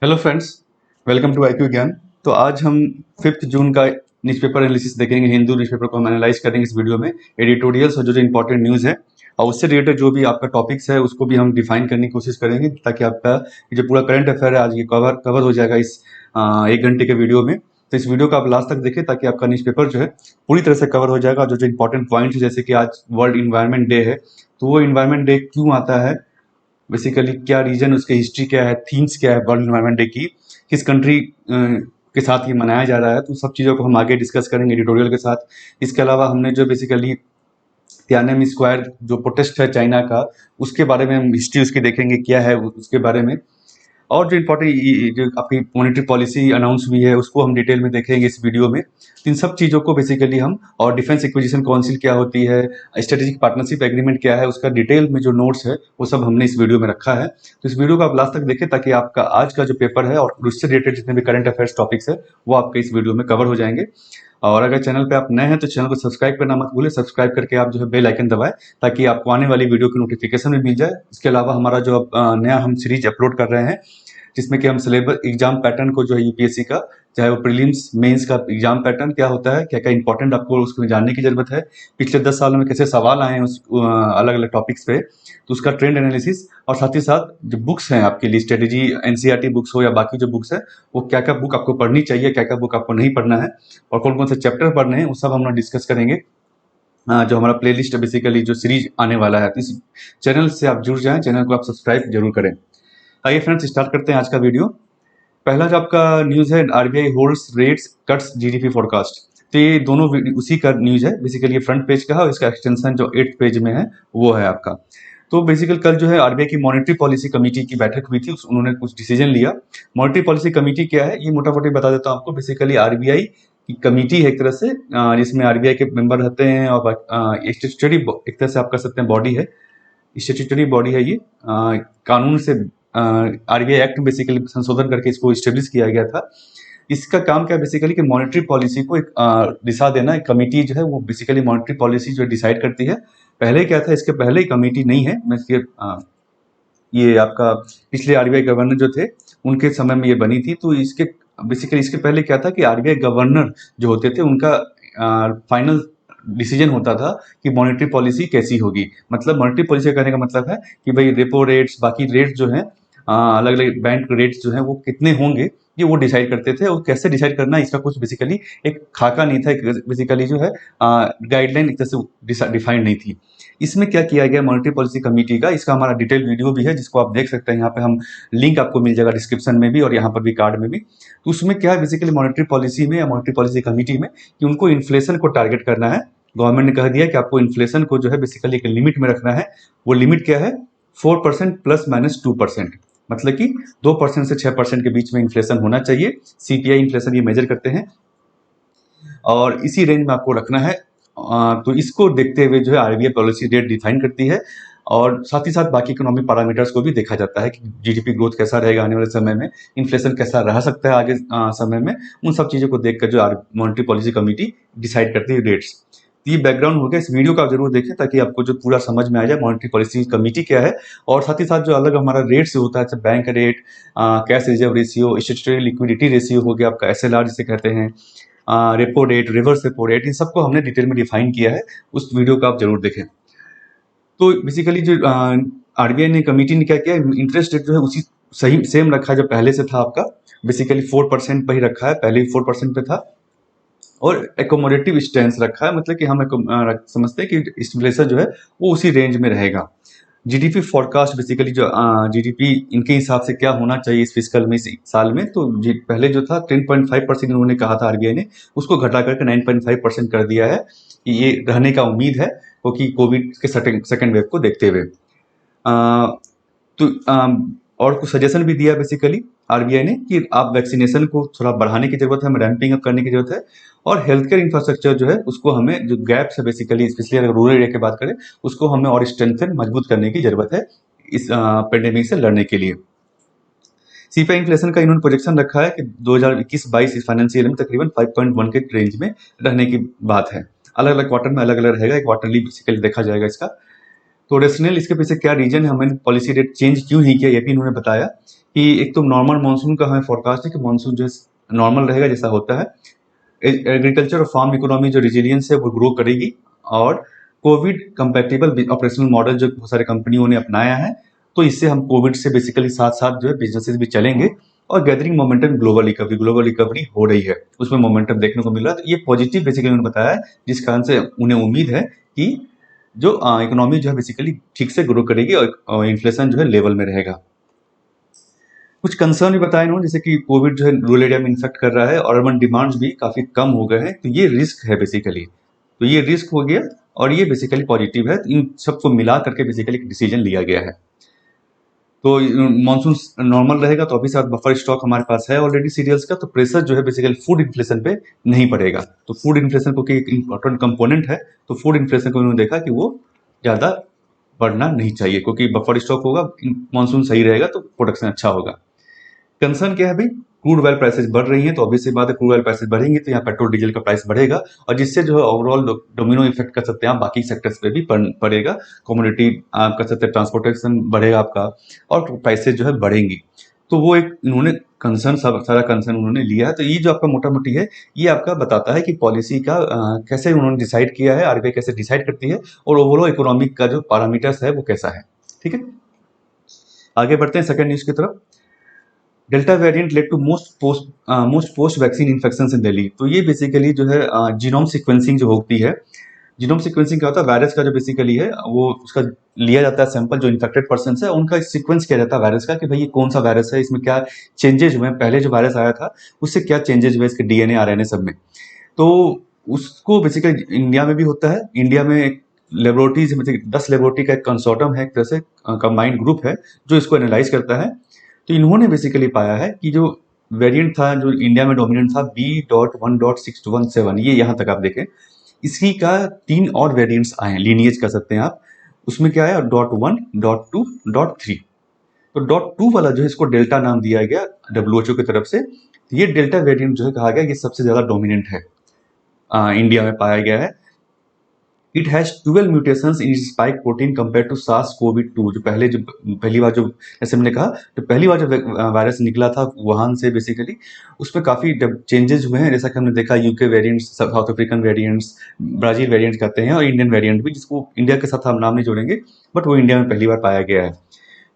Hello friends, welcome to IQ Gyan. तो आज हम 5 जून का न्यूज़पेपर एनालिसिस देखेंगे। हिंदू न्यूज़पेपर को हम एनालाइज करेंगे इस वीडियो में। एडिटोरियल्स और जो जो इंपॉर्टेंट न्यूज़ है और उससे रिलेटेड जो भी आपका टॉपिक्स है उसको भी हम डिफाइन करने की कोशिश करेंगे, ताकि आपका ये जो पूरा करंट अफेयर है आज ये कवर हो जाएगा इस 1 घंटे के वीडियो में। तो इस वीडियो को आप लास्ट तक देखें ताकि आपका न्यूज़पेपर जो है पूरी तरह से कवर हो जाएगा। जो जो इंपॉर्टेंट पॉइंट्स, जैसे कि आज वर्ल्ड इन्वायरमेंट डे है, तो वो इन्वायरमेंट डे क्यों आता है, बेसिकली क्या रीजन, उसकी हिस्ट्री क्या है, थीम्स क्या है वर्ल्ड इन्वायरमेंट डे की, किस कंट्री के साथ ये मनाया जा रहा है, तो सब चीज़ों को हम आगे डिस्कस करेंगे एडिटोरियल के साथ। इसके अलावा हमने जो बेसिकली तियानमेन स्क्वायर जो प्रोटेस्ट है चाइना का, उसके बारे में हम हिस्ट्री उसकी देखेंगे क्या है उसके बारे में। और जो इम्पोर्टेंट जो आपकी मॉनेटरी पॉलिसी अनाउंस हुई है उसको हम डिटेल में देखेंगे इस वीडियो में। तो इन सब चीज़ों को बेसिकली हम, और डिफेंस एक्विजिशन काउंसिल क्या होती है, स्ट्रेटेजिक पार्टनरशिप एग्रीमेंट क्या है, उसका डिटेल में जो नोट्स है वो सब हमने इस वीडियो में रखा है। तो इस वीडियो को आप लास्ट तक देखें ताकि आपका आज का जो पेपर है और उससे रिलेटेड जितने भी करंट अफेयर्स टॉपिक्स है वो आपके इस वीडियो में कवर हो जाएंगे। और अगर चैनल पे आप नए हैं तो चैनल को सब्सक्राइब करना मत भूलें। सब्सक्राइब करके आप जो है बेल आइकन दबाएं ताकि आपको आने वाली वीडियो की नोटिफिकेशन भी मिल जाए। इसके अलावा हमारा जो नया हम सीरीज अपलोड कर रहे हैं, जिसमें कि हम सिलेबस एग्जाम पैटर्न को जो है यूपीएससी का, चाहे वो प्रीलिम्स मेंस का एग्जाम पैटर्न क्या होता है, क्या क्या इंपॉर्टेंट आपको उसको जानने की जरूरत है, पिछले 10 सालों में कैसे सवाल आए हैं उस अलग अलग टॉपिक्स पे, तो उसका ट्रेंड एनालिसिस, और साथ ही साथ जो बुक्स हैं आपके लिए, स्ट्रेटेजी एनसीईआरटी बुक्स हो या बाकी जो बुक्स है, वो क्या क्या बुक आपको पढ़नी चाहिए, क्या क्या बुक आपको नहीं पढ़ना है, और कौन कौन से चैप्टर पढ़ने हैं, वो सब हम लोग डिस्कस करेंगे। जो हमारा प्लेलिस्ट है बेसिकली जो सीरीज आने वाला है, तो इस चैनल से आप जुड़ जाएं, चैनल को आप सब्सक्राइब जरूर करें। आइए फ्रेंड्स, स्टार्ट करते हैं आज का वीडियो। पहला जो आपका न्यूज़ है, RBI holds rates cuts GDP forecast. तो ये दोनों उसी का न्यूज़ है। बेसिकली ये फ्रंट पेज का है और इसका एक्सटेंशन जो 8th पेज में है वो है आपका। तो बेसिकली कल जो है आरबीआई की मॉनेटरी पॉलिसी कमेटी की बैठक हुई थी, उन्होंने कुछ डिसीजन लिया। मॉनेटरी पॉलिसी कमेटी क्या है ये मोटा मोटी बता देता हूँ आपको। बेसिकली आरबीआई की कमेटी है एक तरह से, जिसमें आरबीआई के मेंबर रहते हैं, और स्टेचुटरी एक तरह से आप कह सकते हैं बॉडी है, स्टेचुटरी बॉडी है ये। कानून से आरबीआई एक्ट बेसिकली संशोधन करके इसको स्टेब्लिश किया गया था। इसका काम क्या है बेसिकली कि मॉनेटरी पॉलिसी को एक दिशा देना। एक कमेटी जो है वो बेसिकली मॉनेटरी पॉलिसी जो डिसाइड करती है। पहले क्या था, इसके पहले ही कमेटी नहीं है, मैं इसके ये आपका पिछले आरबीआई गवर्नर जो थे उनके समय में ये बनी थी। तो इसके बेसिकली इसके पहले क्या था कि आरबीआई गवर्नर जो होते थे उनका फाइनल डिसीजन होता था कि मॉनेटरी पॉलिसी कैसी होगी। मतलब मॉनेटरी पॉलिसी करने का मतलब है कि भाई रेपो रेट्स, बाकी रेट्स जो हैं, अलग अलग बैंक रेट्स जो हैं वो कितने होंगे, ये वो डिसाइड करते थे। और कैसे डिसाइड करना है इसका कुछ बेसिकली एक खाका नहीं था, एक बेसिकली जो है गाइडलाइन एक तरह से डिफाइंड नहीं थी। इसमें क्या किया गया मॉनेटरी पॉलिसी कमेटी का, इसका हमारा डिटेल वीडियो भी है जिसको आप देख सकते हैं। यहाँ पे हम लिंक आपको मिल जाएगा डिस्क्रिप्शन में भी और यहाँ पर भी कार्ड में भी। तो उसमें क्या है बेसिकली मॉनेटरी पॉलिसी में या मॉनेटरी पॉलिसी कमेटी में कि उनको इन्फ्लेशन को टारगेट करना है। गवर्नमेंट ने कह दिया कि आपको इन्फ्लेशन को जो है बेसिकली एक लिमिट में रखना है। वो लिमिट क्या है, 4% ±2%। मतलब कि 2% से 6% के बीच में इन्फ्लेशन होना चाहिए। सीपीआई इन्फ्लेशन ये मेजर करते हैं और इसी रेंज में आपको रखना है। तो इसको देखते हुए जो है आरबीआई पॉलिसी रेट डिफाइन करती है, और साथ ही साथ बाकी इकोनॉमिक पैरामीटर्स को भी देखा जाता है कि जीडीपी ग्रोथ कैसा रहेगा आने वाले समय में, इन्फ्लेशन कैसा रह सकता है आगे समय में। उन सब चीज़ों को देखकर जो मॉनेटरी पॉलिसी कमेटी डिसाइड करती है रेट्स। तो ये बैकग्राउंड हो गया। इस वीडियो को आप जरूर देखें ताकि आपको जो पूरा समझ में आ जाए मॉनेटरी पॉलिसी कमेटी क्या है, और साथ ही साथ जो अलग हमारा रेट्स होता है, bank rate, cash reserve ratio, statutory liquidity ratio हो गया आपका, एसएलआर जिसे कहते हैं, repo rate, reverse repo rate, इन सबको हमने डिटेल में डिफाइन किया है। उस वीडियो को आप जरूर देखें। तो बेसिकली जो आरबीआई ने कमेटी ने क्या किया, इंटरेस्ट रेट जो है उसी सही सेम रखा है जो पहले से था आपका। बेसिकली 4% पर ही रखा है, पहले ही 4% पे था। और एकोमोडेटिव स्टैंस रखा है, मतलब कि हम समझते हैं कि इन्फ्लेशन जो है वो उसी रेंज में रहेगा। जीडीपी फोरकास्ट बेसिकली जो जीडीपी इनके हिसाब से क्या होना चाहिए इस फिस्कल में, इस साल में, तो पहले जो था 10.5% इन्होंने कहा था आरबीआई ने, उसको घटा करके 9.5% कर दिया है कि ये रहने का उम्मीद है, क्योंकि कोविड के सेकेंड वेव को देखते हुए। तो और कुछ सजेशन भी दिया बेसिकली आरबीआई ने कि आप वैक्सीनेशन को थोड़ा बढ़ाने की जरूरत है, हमें रैंपिंग अप करने की जरूरत है, और हेल्थ केयर इंफ्रास्ट्रक्चर जो है उसको हमें, जो गैप्स है बेसिकली स्पेशली अगर रूरल एरिया की बात करें, उसको हमें और स्ट्रेंथन मजबूत करने की जरूरत है इस पेंडेमिक से लड़ने के लिए। सीपीआई इन्फ्लेशन का इन्होंने प्रोजेक्शन रखा है कि 2021-22 इस फाइनेंशियल में तकरीबन 5.1 के रेंज में रहने की बात है। अलग अलग क्वार्टर में अलग अलग रहेगा, एक क्वार्टरली बेसिकली देखा जाएगा इसका। तो रेशनल इसके पीछे क्या रीजन है, हमें पॉलिसी रेट चेंज क्यों नहीं किया, ये भी इन्होंने बताया कि एक तो नॉर्मल मानसून का हमें फोरकास्ट है कि मानसून जो है नॉर्मल रहेगा जैसा होता है, एग्रीकल्चर और फार्म इकोनॉमी जो रिजिलियंस है वो ग्रो करेगी, और कोविड कंपैटिबल ऑपरेशनल मॉडल जो बहुत सारे कंपनियों ने अपनाया है, तो इससे हम कोविड से बेसिकली साथ साथ जो है बिजनेसेस भी चलेंगे, और गैदरिंग मोमेंटम ग्लोबल रिकवरी हो रही है, उसमें मोमेंटम देखने को मिल रहा है। तो ये पॉजिटिव बेसिकली उन्होंने बताया है, जिस कारण से उन्हें उम्मीद है कि जो इकोनॉमी जो है बेसिकली ठीक से ग्रो करेगी और इन्फ्लेशन जो है लेवल में रहेगा। कुछ कंसर्न भी बताए इन्होंने, जैसे कि कोविड जो है रूरल एरिया में इन्फेक्ट कर रहा है और अर्बन डिमांड्स भी काफी कम हो गए हैं, तो ये रिस्क है बेसिकली, तो ये रिस्क हो गया और ये बेसिकली पॉजिटिव है। इन सबको मिला करके बेसिकली डिसीजन लिया गया है। तो मानसून नॉर्मल रहेगा तो अभी साथ बफर स्टॉक हमारे पास है ऑलरेडी सीरियल्स का, तो प्रेशर जो है बेसिकली फूड इन्फ्लेशन पे नहीं पड़ेगा। तो फूड इन्फ्लेशन को एक इंपॉर्टेंट कंपोनेंट है, तो फूड इन्फ्लेशन को उन्होंने देखा कि वो ज्यादा बढ़ना नहीं चाहिए, क्योंकि बफर स्टॉक होगा, मानसून सही रहेगा तो प्रोडक्शन अच्छा होगा। कंसर्न क्या है भाई, क्रूड ऑयल प्राइसेस बढ़ रही हैं, तो ऑब्वियस सी बात है, क्रूड ऑयल प्राइसेस बढ़ेंगे तो यहाँ पेट्रोल डीजल का प्राइस बढ़ेगा, और जिससे जो है ओवरऑल डोमिनो इफेक्ट कर सकते हैं आप बाकी सेक्टर्स पे भी पड़ेगा। कम्युनिटी आप कर सकते हैं, ट्रांसपोर्टेशन बढ़ेगा आपका, और प्राइसेस जो है बढ़ेंगी। तो वो एक इन्होंने कंसर्न, सारा कंसर्न उन्होंने लिया है। तो ये जो आपका मोटा मोटी है, ये आपका बताता है कि पॉलिसी का कैसे उन्होंने डिसाइड किया है, आरबीआई कैसे डिसाइड करती है, और ओवरऑल इकोनॉमिक का जो पैरामीटर्स है वो कैसा है। ठीक है, आगे बढ़ते हैं सेकंड न्यूज की तरफ। Delta variant led to most post vaccine infection in Delhi. तो ये बेसिकली जो है जीनोम सीक्वेंसिंग जो होती है, जीनोम सीक्वेंसिंग क्या होता है, वायरस का जो बेसिकली है वो उसका लिया जाता है सैंपल, जो इन्फेक्टेड पर्सन है उनका सीक्वेंस किया जाता है वायरस का, कि भाई ये कौन सा वायरस है, इसमें क्या चेंजेस हुए हैं, पहले जो वायरस आया था उससे क्या चेंजेस हुए इसके डीएनए आरएनए सब में। तो उसको बेसिकली इंडिया में भी होता है। इंडिया में एक लेबोरेटरीज, मतलब 10 लेबोरेटरी का एक कंसोर्टियम है, एक तरह से कंबाइंड ग्रुप है जो इसको एनालाइज करता है। तो इन्होंने बेसिकली पाया है कि जो वेरिएंट था जो इंडिया में डोमिनेंट था B.1.617, ये यहाँ तक आप देखें, इसी का 3 और वेरिएंट्स आए हैं, लीनिएज कर सकते हैं आप। उसमें क्या है, .1, .2, .3। तो .2 वाला जो है इसको डेल्टा नाम दिया गया WHO की तरफ से। ये डेल्टा वेरिएंट जो है कहा गया ये सबसे ज्यादा डोमिनेंट है, इंडिया में पाया गया है। It has 12 mutations in spike protein compare to SARS-CoV-2। जो पहली बार जो, जैसे हमने कहा, तो पहली बार जब वायरस निकला था वुहान से बेसिकली, उसमें काफी चेंजेस हुए हैं, जैसा कि हमने देखा UK variants, south African variants, Brazil variant कहते हैं, और इंडियन वेरिएंट भी, जिसको इंडिया के साथ हम नाम नहीं जोड़ेंगे, बट वो इंडिया में पहली बार पाया गया है।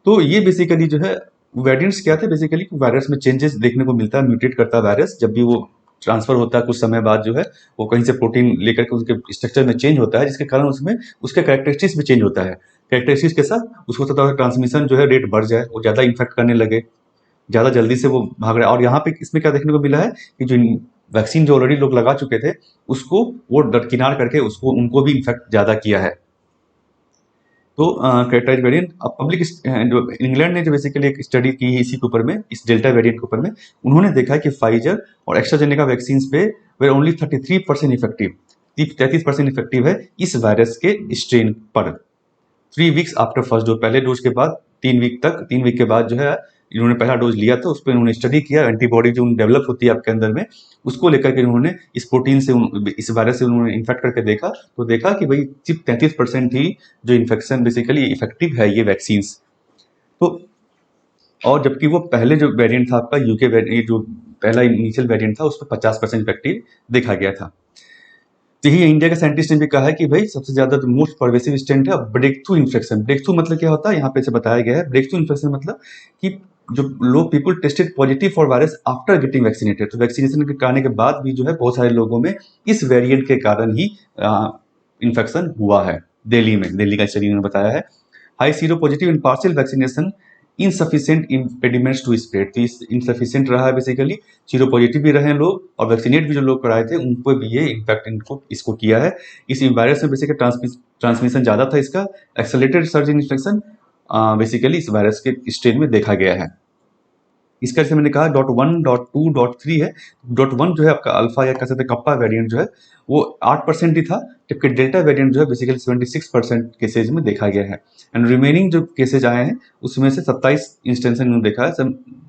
तो ये बेसिकली जो है वेरिएंट्स क्या थे, बेसिकली वायरस में चेंजेस देखने को मिलता है, म्यूटेट करता है वायरस, जब भी वो ट्रांसफर होता है कुछ समय बाद जो है वो कहीं से प्रोटीन लेकर के उसके स्ट्रक्चर में चेंज होता है, जिसके कारण उसमें उसके कैरेक्टरिस्टिक्स भी चेंज होता है। कैरेक्टरिस्टिक्स के साथ उसको होता है ट्रांसमिशन जो है रेट बढ़ जाए, वो ज्यादा इन्फेक्ट करने लगे, ज्यादा जल्दी से वो भाग रहा है। और यहाँ पे इसमें क्या देखने को मिला है कि जो वैक्सीन जो ऑलरेडी लोग लगा चुके थे उसको वो दरकिनार करके उसको उनको भी इन्फेक्ट ज्यादा किया है। तो कैरेक्टराइज वेरिएंट पब्लिक जो इंग्लैंड ने जो बेसिकली एक स्टडी की है इसी के ऊपर में, इस डेल्टा वेरिएंट के ऊपर में, उन्होंने देखा है कि फाइजर और एस्ट्राजेनेका वैक्सीन पे वे ओनली 33% इफेक्टिव, 33% इफेक्टिव है इस वायरस के स्ट्रेन पर। 3 वीक्स आफ्टर फर्स्ट डोज, पहले डोज के बाद 3 वीक के बाद जो है इन्होंने पहला डोज लिया था, उस पर इन्होंने स्टडी किया, एंटीबॉडी जो डेवलप होती है आपके अंदर में, उसको लेकर के उन्होंने इस प्रोटीन से इस वायरस से उन्होंने इन्फेक्ट करके देखा, तो देखा कि भाई सिर्फ 33% ही जो इन्फेक्शन बेसिकली इफेक्टिव है ये वैक्सीन। तो और जबकि वो पहले जो वेरिएंट था आपका यूके वेरिएंट, जो पहला इनिशियल वेरिएंट था उस पर 50% इफेक्टिव देखा गया था। तो यही इंडिया के साइंटिस्ट ने भी कहा है कि भाई सबसे ज्यादा जो मोस्ट परवेसिव स्टेंट है breakthrough infection. Breakthrough मतलब क्या होता है, यहाँ पे से बताया गया है, ब्रेक थ्रू इन्फेक्शन मतलब कि जो लोग people tested positive for virus after getting vaccinated, तो वैक्सीनेशन कराने के बाद भी जो है बहुत सारे लोगों में इस वेरिएंट के कारण ही इन्फेक्शन हुआ है। दिल्ली का स्टडी ने बताया है। High sero positive in partial vaccination insufficient impediments to spread, तो इनसफिशिएंट रहा है बेसिकली, सीरो पॉजिटिव भी रहे लोग और वैक्सीनेट भी जो लोग कराए थे उन पर भी ये इम्पैक्ट इसको किया है। इस वायरस में बेसिकली ट्रांसमिशन ज्यादा था, इसका एक्सेलरेटेड सर्ज इन इन्फेक्शन बेसिकली इस वायरस के स्ट्रेन में देखा गया है। इसका जैसे मैंने कहा .1, .2, .3 है। .1 जो है आपका अल्फा या कह सकते हैं कप्पा वेरिएंट जो है वो 8% ही था, जबकि डेल्टा वेरिएंट जो है बेसिकली 76% केसेज में देखा गया है। एंड रिमेनिंग जो केसेज आए हैं उसमें से 27 इंस्टेंस में देखा है,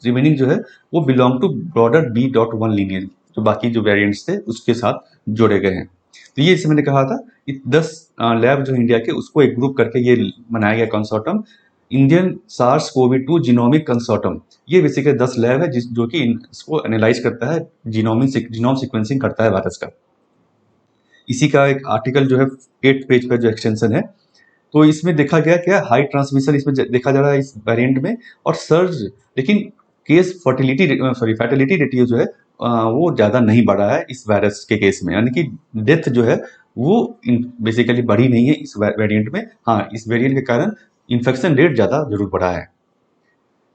रिमेनिंग जो है वो belong to broader B.1 lineage, जो बाकी जो वेरिएंट्स थे उसके साथ जोड़े गए हैं। तो ये इससे मैंने कहा था कि 10 लैब जो इंडिया के उसको एक ग्रुप करके ये बनाया गया consortium, Indian SARS CoV 2 genomic consortium. ये बेसिकली 10 लैब है जो कि इसको एनालाइज करता है, जीनोम सीक्वेंसिंग करता है वायरस का। इसी का एक आर्टिकल जो है 8 पेज का जो एक्सटेंशन है, तो इसमें देखा गया क्या हाई ट्रांसमिशन इसमें देखा जा रहा है इस वेरिएंट में, और सर्ज, लेकिन केस फर्टिलिटी रेटियो जो है वो ज़्यादा नहीं बढ़ा है इस वायरस के केस में, यानी कि डेथ जो है वो बेसिकली बढ़ी नहीं है इस वेरिएंट में। हाँ, इस वेरिएंट के कारण इन्फेक्शन रेट ज़्यादा जरूर बढ़ा है,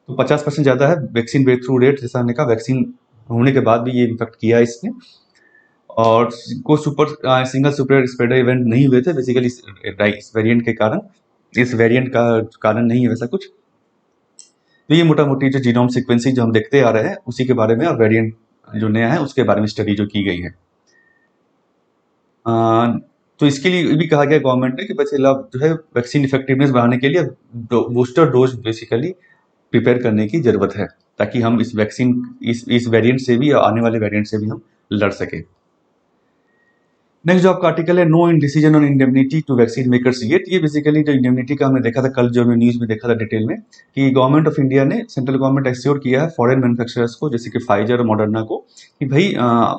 तो 50% ज़्यादा है वैक्सीन ब्रेक थ्रू रेट, जैसा हमने कहा वैक्सीन होने के बाद भी ये इन्फेक्ट किया है इसने। और को सिंगल सुपर स्प्रेडर इवेंट नहीं हुए थे बेसिकली इस वेरिएंट के कारण, इस वेरिएंट का कारण नहीं है वैसा कुछ। तो ये मोटा मोटी जो जीनोम सीक्वेंसिंग जो हम देखते आ रहे हैं उसी के बारे में, और वेरिएंट जो नया है उसके बारे में स्टडी जो की गई है। तो इसके लिए ये भी कहा गया गवर्नमेंट ने कि बच्चे लोग जो है वैक्सीन इफेक्टिवनेस बढ़ाने के लिए बूस्टर डोज बेसिकली प्रिपेयर करने की जरूरत है, ताकि हम इस वैक्सीन इस वेरिएंट से भी और आने वाले वेरिएंट से भी हम लड़ सके। नेक्स्ट जो आपका आर्टिकल है, no in decision on indemnity to vaccine makers yet. ये बेसिकली जो इंडेमनिटी का हमने देखा था कल, जो हमने न्यूज में देखा था डिटेल में, कि गवर्नमेंट ऑफ इंडिया ने, सेंट्रल गवर्नमेंट एश्योर किया है फॉरेन मैन्युफैक्चरर्स को, जैसे कि फाइजर और मॉडर्ना को, कि भाई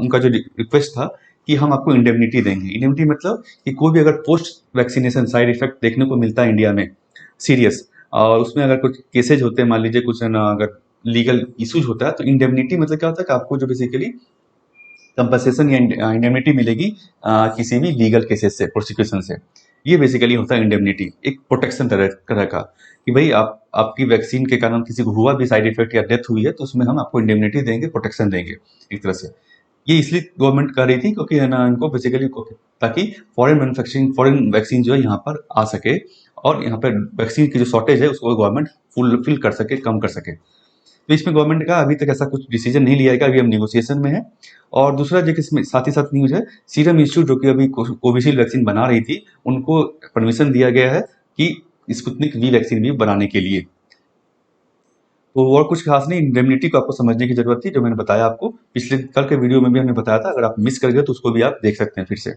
उनका जो रिक्वेस्ट था कि हम आपको इंडेमनिटी देंगे। इंडेमनिटी मतलब कि कोई भी अगर पोस्ट वैक्सीनेशन साइड इफेक्ट देखने को मिलता है इंडिया में सीरियस, और उसमें अगर कुछ केसेज होते हैं, मान लीजिए कुछ ना अगर लीगल इशूज होता है, तो इंडेमनिटी मतलब क्या होता है कि आपको जो बेसिकली कंपनसेशन या इंडेमनिटी मिलेगी किसी भी लीगल केसेस से, प्रोसिक्यूशन से। ये बेसिकली होता है इंडेमनिटी, एक प्रोटेक्शन तरह का, कि भाई आपकी वैक्सीन के कारण किसी को हुआ भी साइड इफेक्ट या डेथ हुई है तो उसमें हम आपको इंडेमनिटी देंगे, प्रोटेक्शन देंगे एक तरह से। ये इसलिए गवर्नमेंट कर रही थी क्योंकि है ना इनको बेसिकली, ताकि फॉरेन मैन्युफैक्चरिंग, फॉरेन वैक्सीन जो है यहाँ पर आ सके, और यहाँ पर वैक्सीन की जो शॉर्टेज है उसको गवर्नमेंट फुलफिल कर सके, कम कर सके। तो इसमें गवर्नमेंट ने कहा अभी तक ऐसा कुछ डिसीजन नहीं लिया गया, अभी हम निगोशिएशन में है। और दूसरा जो इसमें साथ ही साथ न्यूज है, सीरम इंस्टीट्यूट जो कि अभी कोविशील्ड वैक्सीन बना रही थी, उनको परमिशन दिया गया है कि स्पुतनिक वी वैक्सीन भी बनाने के लिए। तो और कुछ खास नहीं, इंडेमनिटी को आपको समझने की जरूरत थी, जो मैंने बताया आपको पिछले कल के वीडियो में भी हमने बताया था, अगर आप मिस कर गए तो उसको भी आप देख सकते हैं फिर से।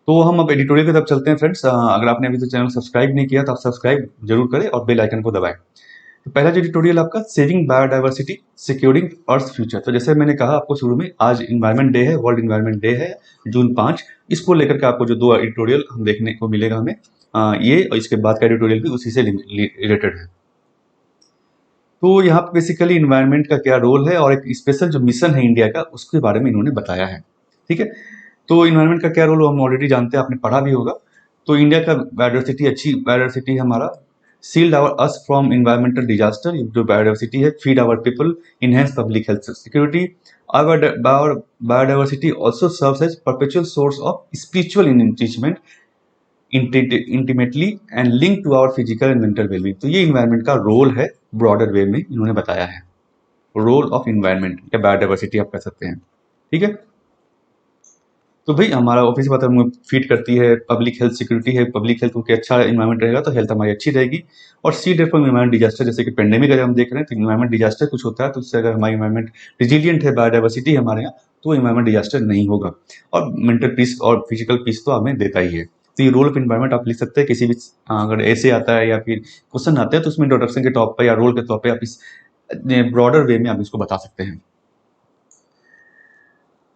तो हम अब एडिटोरियल की तरफ चलते हैं फ्रेंड्स। अगर आपने अभी तक चैनल सब्सक्राइब नहीं किया तो आप सब्सक्राइब जरूर करें और बेल आइकन को दबाएं। तो पहला जो एडिटोरियल आपका, सेविंग बायोडाइवर्सिटी सिक्योरिंग अर्थ फ्यूचर। तो जैसे मैंने कहा आपको शुरू में, आज इन्वायरमेंट डे है, वर्ल्ड इन्वायरमेंट डे है जून 5। इसको लेकर के आपको जो 2 एडिटोरियल हम देखने को मिलेगा हमें, ये और इसके बाद का एडिटोरियल भी उसी से रिलेटेड है। तो यहाँ पे बेसिकली इन्वायरमेंट का क्या रोल है और एक स्पेशल जो मिशन है इंडिया का उसके बारे में इन्होंने बताया है। ठीक है, तो इन्वायरमेंट का क्या रोल हम ऑलरेडी जानते हैं, आपने पढ़ा भी होगा। तो इंडिया का बायोडाइवर्सिटी, अच्छी बायोडाइवर्सिटी हमारा, shield our us from environmental disaster, जो बायोडाइवर्सिटी है, feed our people, enhance public health security. Our biodiversity also serves as perpetual source of spiritual enrichment, intimately and link to our physical and mental wellbeing. तो ये environment का role है, broader वे में इन्होंने बताया है, रोल ऑफ इन्वायरमेंट या biodiversity आप कह सकते हैं। ठीक है, तो भाई हमारा ऑफिस बात हमें फीड करती है, पब्लिक हेल्थ सिक्योरिटी है, पब्लिक हेल्थ क्योंकि अच्छा इन्वायरमेंट रहेगा तो हेल्थ हमारी अच्छी रहेगी। और सी डेट फॉर इन्वायरमेंट डिजास्टर, जैसे कि पेंडेमिक अगर हम देख रहे हैं तो इन्वायरमेंट डिजास्टर कुछ होता है, तो उससे अगर हमारी इन्वायरमेंट रिजिलियंट है, बायोडाइवर्सिटी हमारे यहाँ, तो इन्वायरमेंट डिजास्टर नहीं होगा। और मेंटल पीस और फिजिकल पीस तो हमें देता ही है। तो ये रोल ऑफ इन्वायरमेंट आप लिख सकते हैं किसी भी, अगर ऐसे आता है या फिर क्वेश्चन आते हैं तो उसमें इंट्रोडक्शन के टॉप पर या रोल के तौर पर आप इस ब्रॉडर वे में आप इसको बता सकते हैं।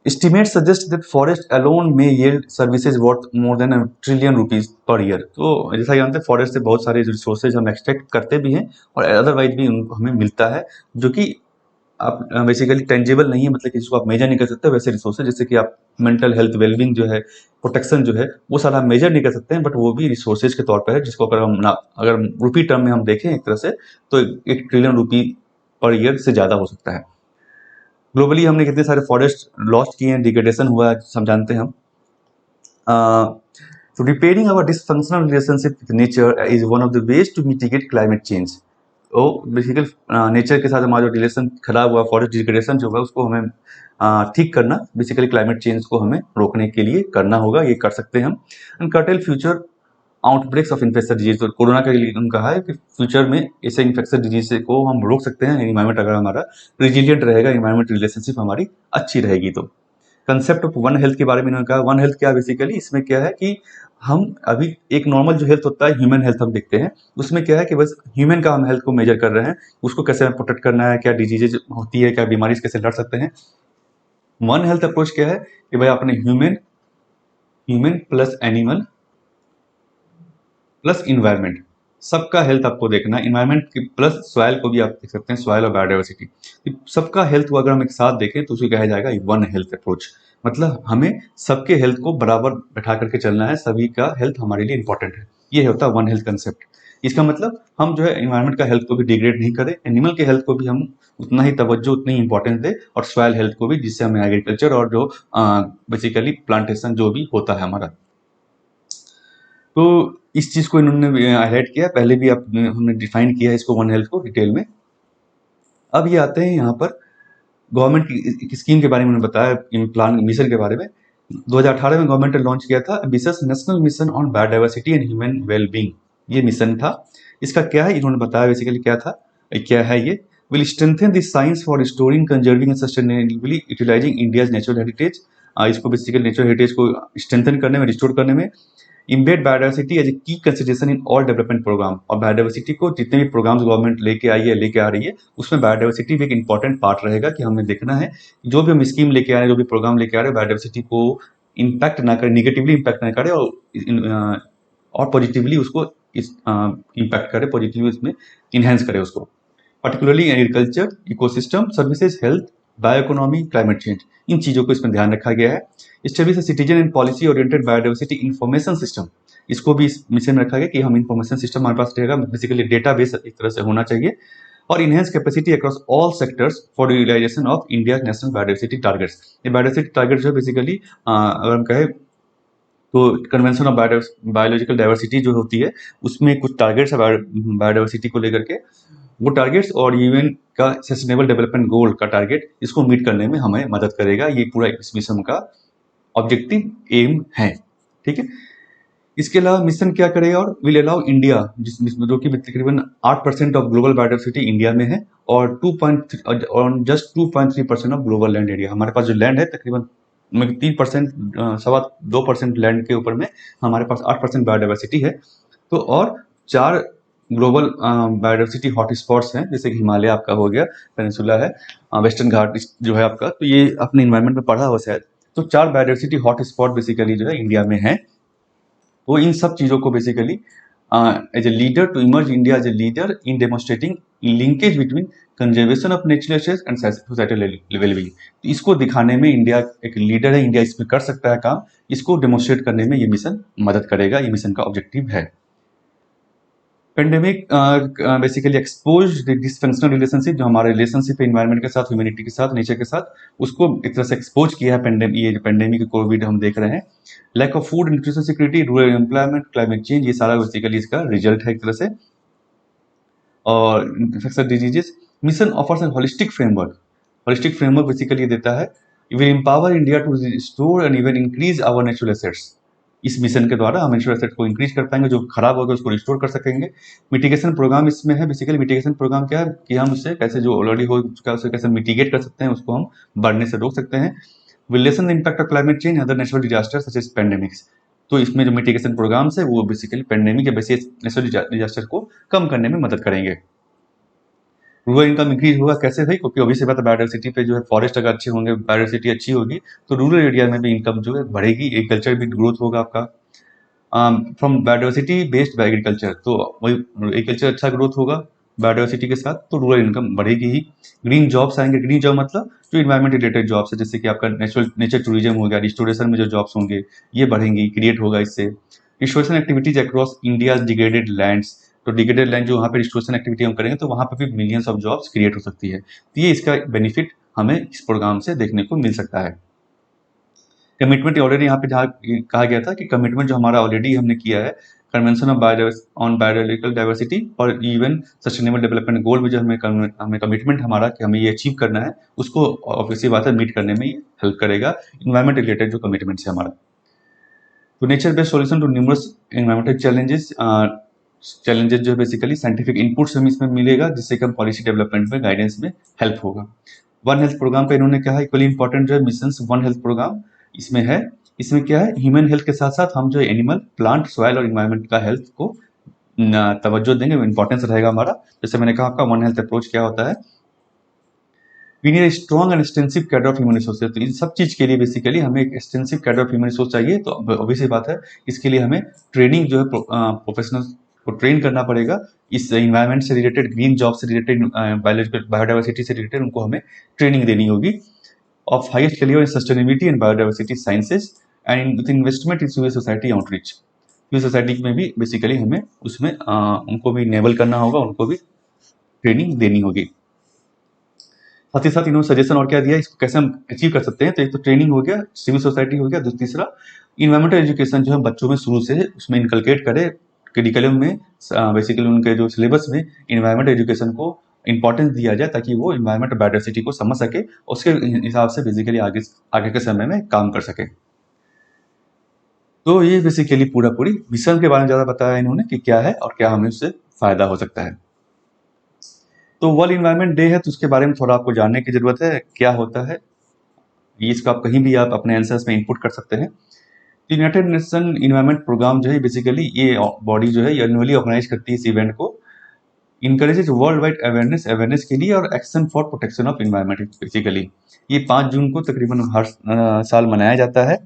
Estimates suggest that forest alone may yield services worth more than $1 trillion per year। तो जैसा कि जानते हैं फॉरेस्ट से बहुत सारे रिसोर्सेज हम एक्सट्रैक्ट करते भी हैं और अदरवाइज भी हमें मिलता है, जो कि आप बेसिकली टेंजेबल नहीं है, मतलब कि इसको आप मेजर नहीं कर सकते वैसे रिसोर्सेज, जैसे कि आप मेंटल हेल्थ वेलबिंग जो है, प्रोटेक्शन जो है, वो सारा मेजर नहीं कर सकते हैं, बट वो भी रिसोर्सेज के तौर पर है, जिसको अगर हम अगर रुपी टर्म में हम देखें एक तरह से, तो $1 ट्रिलियन पर ईयर से ज़्यादा हो सकता है। ग्लोबली हमने कितने सारे फॉरेस्ट लॉस्ट किए हैं, डिग्रेडेशन हुआ है, सब जानते हैं हम। तो repairing our dysfunctional relationship with nature is one of the ways to mitigate climate change. तो बेसिकली नेचर के साथ हमारा जो रिलेशन खराब हुआ, फॉरेस्ट डिग्रेडेशन जो हुआ, उसको हमें ठीक करना, बेसिकली क्लाइमेट चेंज को हमें रोकने के लिए करना होगा, ये कर सकते हैं हम। And cartel future outbreaks of infection disease. तो कोरोना के लिए उन्होंने कहा है कि फ्यूचर में ऐसे इन्फेक्शन डिजीज को हम रोक सकते हैं, इन्वायरमेंट अगर हमारा रिजिलियंट रहेगा, इन्वायरमेंट रिलेशनशिप हमारी अच्छी रहेगी। तो कंसेप्ट ऑफ वन हेल्थ के बारे में इन्होंने कहा। वन हेल्थ क्या बेसिकली, इसमें क्या है कि हम अभी एक नॉर्मल जो हेल्थ होता है, ह्यूमन हेल्थ हम देखते हैं, उसमें क्या है कि बस ह्यूमन का हम हेल्थ को मेजर कर रहे हैं, उसको कैसे प्रोटेक्ट करना है, क्या डिजीजेज होती है, क्या बीमारी से कैसे लड़ सकते हैं। वन हेल्थ अप्रोच क्या है कि भाई आपने human human plus animal plus environment, सबका हेल्थ आपको देखना है। इन्वायरमेंट की प्लस सॉइल को भी आप देख सकते हैं, सॉइल और बायोडाइवर्सिटी, सबका हेल्थ को अगर हम एक साथ देखें तो उसे कहा जाएगा वन हेल्थ अप्रोच। मतलब हमें सबके हेल्थ को बराबर बैठा करके चलना है, सभी का हेल्थ हमारे लिए इंपॉर्टेंट है, ये होता है वन हेल्थ कंसेप्ट। इसका मतलब हम जो है इन्वायरमेंट का हेल्थ को भी डिग्रेड नहीं करें, एनिमल के हेल्थ को भी हम उतना ही तवज्जो, उतनी ही इंपॉर्टेंस दें, और सॉइल हेल्थ को भी, जिससे हमें एग्रीकल्चर और जो बेसिकली प्लांटेशन जो भी होता है हमारा। तो इस चीज को इन्होंने हाईलाइट किया, पहले भी आप हमने डिफाइन किया है इसको वन हेल्थ को डिटेल में। अब ये आते हैं यहाँ पर गवर्नमेंट की स्कीम के बारे में उन्होंने बताया, प्लान मिशन के बारे में। 2018 में गवर्नमेंट ने लॉन्च किया था विशेष national mission on biodiversity and human wellbeing, ये मिशन था। इसका क्या है इन्होंने बताया बेसिकली क्या था, क्या है ये। Will strengthen the science for restoring, conserving and sustainably utilising India's natural heritage. इसको बेसिकली नेचुरल हेरिटेज को स्ट्रेंथन करने में, रिस्टोर करने में। Embed biodiversity as a key consideration in all development programme, और बायोडाइवर्सिटी को जितने भी प्रोग्राम्स गवर्नमेंट लेके आई है, लेके आ रही है, उसमें बायोडाइवर्सिटी भी एक इंपॉर्टेंट पार्ट रहेगा कि हमें देखना है जो भी हम स्कीम लेके आ रहे हैं, जो भी प्रोग्राम लेके आ रहे हैं, बायोडाइवर्सिटी को इम्पैक्ट ना करे, निगेटिवली इम्पैक्ट ना करे, और पॉजिटिवली उसको इम्पैक्ट करे, पॉजिटिवली उसमें इन्हेंस करे उसको। Particularly agriculture, ecosystem services, health, bio economy, climate change, इन चीजों को इसमें ध्यान रखा गया है। Establish citizen and policy oriented biodiversity information system, इसको भी इस मिशन में रखा गया कि हम इंफॉर्मेशन सिस्टम हमारे पास रहेगा, बेसिकली डेटाबेस एक तरह से होना चाहिए। और enhance capacity across all sectors for realisation of India national biodiversity targets. ये बायोडाइवर्सिटी टारगेट जो है बेसिकली अगर हम कहें तो कन्वेंशन ऑफ बायोलॉजिकल डाइवर्सिटी जो होती है, उसमें कुछ टारगेट्स है बायोडाइवर्सिटी को लेकर के, वो टारगेट्स और यूएन का सस्टेनेबल डेवलपमेंट गोल का टारगेट, इसको मीट करने में हमें मदद करेगा। ये पूरा इस मिशन का ऑब्जेक्टिव एम है, ठीक है। इसके अलावा मिशन क्या करेगा, और विल अलाउ इंडिया, जिसमें जो कि तकरीबन 8% ऑफ ग्लोबल बायोडाइवर्सिटी इंडिया में है, और 2.3% ऑफ ग्लोबल लैंड एरिया। हमारे पास जो लैंड है तकरीबन 3%, 2% लैंड के ऊपर में हमारे पास 8% बायोडाइवर्सिटी है। तो और 4 ग्लोबल बायोडाइवर्सिटी हॉटस्पॉट्स हैं, जैसे कि हिमालय आपका हो गया, पेनिनसुला है, वेस्टर्न घाट जो है आपका, तो ये अपने इन्वायरमेंट में पढ़ा हुआ शायद। तो 4 बायोडाइवर्सिटी हॉटस्पॉट बेसिकली जो है इंडिया में है। तो इन सब चीज़ों को basically as a leader to emerge India as a leader in demonstrating linkage between conservation of natural resources and societal wellbeing, तो इसको दिखाने में इंडिया एक लीडर है, इंडिया इसमें कर सकता है काम, इसको डेमोन्स्ट्रेट करने में ये मिशन मदद करेगा, ये मिशन का ऑब्जेक्टिव है। Pandemic basically expose dysfunctional relationship, जो हमारे रिलेशनशिप है इन्वायरमेंट के साथ, ह्यूमैनिटी के साथ, नेचर के साथ, उसको एक तरह से एक्सपोज किया है ये जो पेंडेमिक कोविड हम देख रहे हैं। Lack of food, nutrition security, rural employment, climate change, ये सारा बेसिकली इसका रिजल्ट है एक तरह से। और infectious diseases, mission offers an holistic framework, holistic framework basically ये देता है, will empower India to restore and even increase our natural assets. इस मिशन के द्वारा हम नेचुरल एसेट को इंक्रीज कर पाएंगे, जो खराब होगा उसको रिस्टोर कर सकेंगे। मिटिगेशन प्रोग्राम इसमें है, बेसिकली मिटिगेशन प्रोग्राम क्या है कि हम उससे कैसे, जो ऑलरेडी हो चुका है उसे कैसे मिटिगेट कर सकते हैं, उसको हम बढ़ने से रोक सकते हैं। Will lessen the impact of climate change, other natural disaster such as pandemics, तो इसमें जो मिटिगेशन प्रोग्राम्स है वो बेसिकली पेंडेमिक या बेसिस नेचुरल डिजास्टर को कम करने में मदद करेंगे। रूरल इनकम इंक्रीज होगा कैसे भाई, क्योंकि ऑब्वियस बात है बायोडाइवर्सिटी पे जो है, फॉरेस्ट अगर अच्छे होंगे, बायोडाइवर्सिटी अच्छी होगी, तो रूरल एरिया में भी इनकम जो है बढ़ेगी, एग्रीकल्चर भी ग्रोथ होगा आपका। फ्रॉम बायोडाइवर्सिटी बेस्ड एग्रीकल्चर, तो वही एग्रीकल्चर अच्छा ग्रोथ होगा बायोडाइवर्सिटी के साथ, तो रूरल इनकम बढ़ेगी ही। ग्रीन जॉब्स आएंगे, ग्रीन जॉब मतलब जो इन्वायरमेंट रिलेटेड जॉब्स है, जैसे कि आपका नेचर टूरिज्म हो गया, रिस्टोरेशन में जो जॉब्स होंगे ये बढ़ेंगी, क्रिएट होगा इससे। Restoration activities across India degraded lands, तो डिग्रेडेड लैंड जो वहाँ पे रिस्टोरेशन एक्टिविटी हम करेंगे, तो वहाँ पे भी मिलियंस ऑफ जॉब्स क्रिएट हो सकती है। तो ये इसका बेनिफिट हमें इस प्रोग्राम से देखने को मिल सकता है। कमिटमेंट ऑलरेडी यहाँ पे जहाँ कहा गया था कि कमिटमेंट जो हमारा ऑलरेडी हमने किया है, convention of on biological diversity और इवन सस्टेनेबल डेवलपमेंट गोल में जो हमें कमिटमेंट हमारा कि हमें ये अचीव करना है, उसको ऑब्वियसली बात है मीट करने में ये हेल्प करेगा, इन्वायरमेंट रिलेटेड जो कमिटमेंट्स है हमारा। तो nature based solution to numerous environmental challenges जो है बेसिकली साइंटिफिक इनपुट्स हमें इसमें मिलेगा, जिससे कि हम पॉलिसी डेवलपमेंट में गाइडेंस में हेल्प होगा। वन हेल्थ प्रोग्राम का इन्होंने कहा इक्वली इंपॉर्टेंट जो है मिशन वन हेल्थ प्रोग्राम इसमें है। इसमें क्या है, ह्यूमन हेल्थ के साथ साथ हम जो एनिमल, प्लांट, सॉइल और इन्वायरमेंट का हेल्थ को तवज्जो देंगे, इंपॉर्टेंस रहेगा हमारा। जैसे मैंने कहा आपका वन हेल्थ अप्रोच क्या होता है, we need strong and extensive cadre of human resources. तो इन सब चीज के लिए बेसिकली हमें एक extensive cadre of human resource चाहिए। तो ऑब्वियस बात है, इसके लिए हमें ट्रेनिंग जो है प्रोफेशनल्स को ट्रेन करना पड़ेगा। इस इन्वायरमेंट से रिलेटेड, ग्रीन जॉब से रिलेटेड, बायोडाइवर्सिटी से रिलेटेड उनको हमें ट्रेनिंग देनी होगी of highest calibre in sustainability and biodiversity sciences and with investment in civil society outreach. Civil society में भी बेसिकली हमें उसमें उनको भी इनेबल करना होगा, उनको भी ट्रेनिंग देनी होगी। साथ ही साथ इन्होंने सजेशन और क्या दिया, इसको कैसे हम अचीव कर सकते हैं। तो एक तो ट्रेनिंग हो गया, सिविल सोसाइटी हो गया, तीसरा इन्वायरमेंटल एजुकेशन जो है बच्चों में शुरू से उसमें इनकलकेट करे करिकुलम में, बेसिकली उनके जो सिलेबस में इन्वायरमेंटल एजुकेशन को इंपॉर्टेंस दिया जाए ताकि वो इन्वायरमेंट बायोडाइवर्सिटी को समझ सके, उसके हिसाब से बेसिकली आगे के समय में काम कर सके। तो ये बेसिकली पूरी मिशन के बारे में ज़्यादा बताया इन्होंने कि क्या है और क्या हमें उससे फायदा हो सकता है। तो वर्ल्ड इन्वायरमेंट डे है, तो उसके बारे में थोड़ा आपको जानने की जरूरत है, क्या होता है ये, इसको आप कहीं भी आप अपने आंसर्स में इनपुट कर सकते हैं। यूनाइटेड नेशन इन्वायरमेंट प्रोग्राम जो है बेसिकली ये बॉडी जो है एनुअली ऑर्गेनाइज करती है इस इवेंट को, इनकरेजेज वर्ल्ड वाइड अवेयरनेस के लिए और action for protection of environment. Basically ये 5 जून को तकरीबन हर साल मनाया जाता है।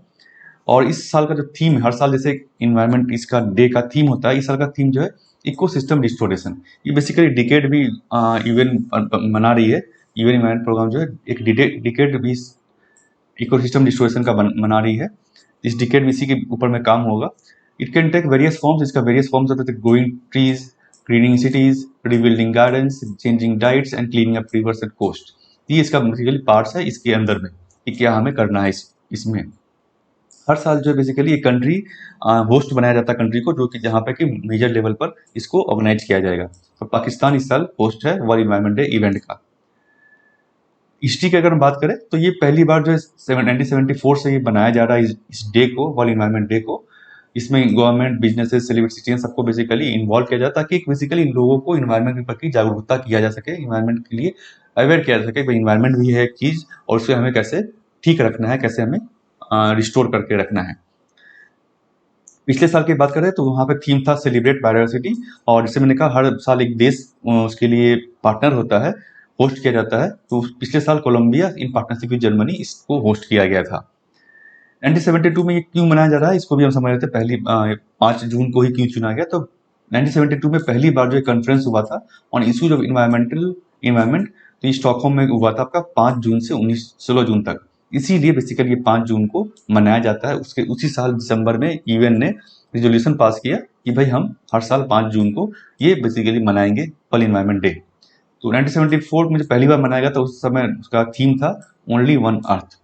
और इस साल का जो थीम है, हर साल जैसे इन्वायरमेंट इसका डे का थीम होता है, इस साल का थीम जो है इकोसिस्टम रिस्टोरेशन। ये बेसिकली डिकेड भी यूएन मना रही है। यूएन इन्वायरमेंट प्रोग्राम जो है एक डिकेड भी इकोसिस्टम रिस्टोरेशन का मना रही है। इस डिकेड में इसी के ऊपर में काम होगा। It can take various forms, इसका वेरियस फॉर्म्स होते हैं, growing trees, greening cities, rebuilding gardens, changing diets and cleaning up rivers and coast. ये इसका बेसिकली पार्ट्स है इसके अंदर में कि क्या हमें करना है इसमें। हर साल जो है बेसिकली एक कंट्री होस्ट बनाया जाता है कंट्री को, जो कि जहाँ पे कि मेजर लेवल पर इसको ऑर्गेनाइज किया जाएगा। तो पाकिस्तान इस साल होस्ट है वर्ल्ड इन्वायरमेंट डे इवेंट का। हिस्ट्री की अगर हम बात करें तो ये पहली बार जो है 1974 से ये बनाया जा रहा है इस डे को, वर्ल्ड इन्वायरमेंट डे को। इसमें गवर्नमेंट, बिजनेसेस, सेलिब्रिटीज सबको बेसिकली इन्वॉल्व किया जाता है ताकि बेसिकली इन लोगों को इन्वायरमेंट के प्रति जागरूकता किया जा सके, इन्वायरमेंट के लिए अवेयर किया जा सके भाई इन्वायरमेंट भी है एक चीज और उसे हमें कैसे ठीक रखना है, कैसे हमें रिस्टोर करके रखना है। पिछले साल की बात करें तो वहाँ पे थीम था सेलिब्रेट बायोडाइवर्सिटी, और जैसे मैंने कहा हर साल एक देश उसके लिए पार्टनर होता है, होस्ट किया जाता है। तो पिछले साल Colombia in partnership with Germany इसको होस्ट किया गया था। 1972 में ये क्यों मनाया जा रहा है इसको भी हम समझ लेते हैं। पहली 5 जून को ही क्यों चुना गया, तो 1972 में पहली बार जो कॉन्फ्रेंस हुआ था ऑन इश्यूज ऑफ इन्वायरमेंट, तो ये स्टॉकहोम में हुआ था आपका 5 जून से 16 जून तक। इसीलिए बेसिकली ये 5 जून को मनाया जाता है। उसके उसी साल दिसंबर में यूएन ने रिजोल्यूशन पास किया कि भाई हम हर साल 5 जून को ये बेसिकली मनाएंगे वर्ल्ड इन्वायरमेंट डे। तो 1974 में जो पहली बार मनाया गया था उस समय उसका थीम था ओनली वन अर्थ।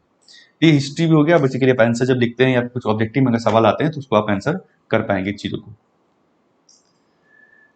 ये हिस्ट्री भी हो गया। बेसिकली आप आंसर जब लिखते हैं या कुछ ऑब्जेक्टिव में अगर सवाल आते हैं तो उसको आप आंसर कर पाएंगे चीज़ों को।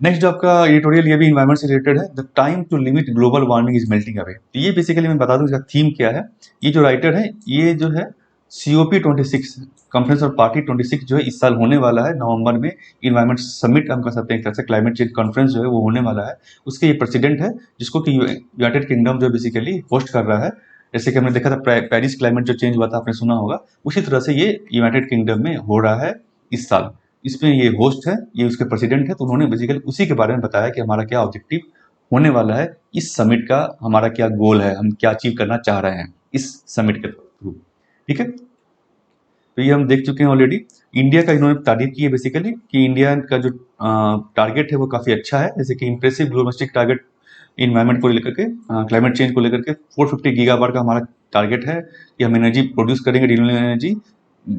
नेक्स्ट जो आपका एडिटोरियल ये भी इन्वायरमेंट से रिलेटेड है, the time to limit global warming is melting away. तो ये बेसिकली मैं बता दूं इसका थीम क्या है। ये जो राइटर है ये जो है COP26 कॉन्फ्रेंस ऑफ पार्टी 26 जो है इस साल होने वाला है नवंबर में। इन्वायरमेंट समिट हम कह सकते हैं एक तरह से, क्लाइमेट चेंज कॉन्फ्रेंस जो है वो होने वाला है। उसके ये प्रेसिडेंट है जिसको कि यूनाइटेड किंगडम जो बेसिकली होस्ट कर रहा है। जैसे कि हमने देखा था पेरिस क्लाइमेट जो चेंज हुआ था, आपने सुना होगा, उसी तरह से ये यूनाइटेड किंगडम में हो रहा है इस साल। इसमें ये होस्ट है, ये उसके प्रेसिडेंट है। तो उन्होंने बेसिकली उसी के बारे में बताया कि हमारा क्या ऑब्जेक्टिव होने वाला है इस समिट का, हमारा क्या गोल है, हम क्या अचीव करना चाह रहे हैं इस समिट के थ्रू। ठीक है, तो ये हम देख चुके हैं ऑलरेडी। इंडिया का इन्होंने तारीफ की है बेसिकली कि इंडिया का जो टारगेट है वो काफ़ी अच्छा है। जैसे कि इंप्रेसिव डोमेस्टिक टारगेट इन्वायरमेंट को लेकर के, क्लाइमेट चेंज को लेकर के 450 गीगावाट का हमारा टारगेट है कि हम एनर्जी प्रोड्यूस करेंगे, रिन्यूएबल एनर्जी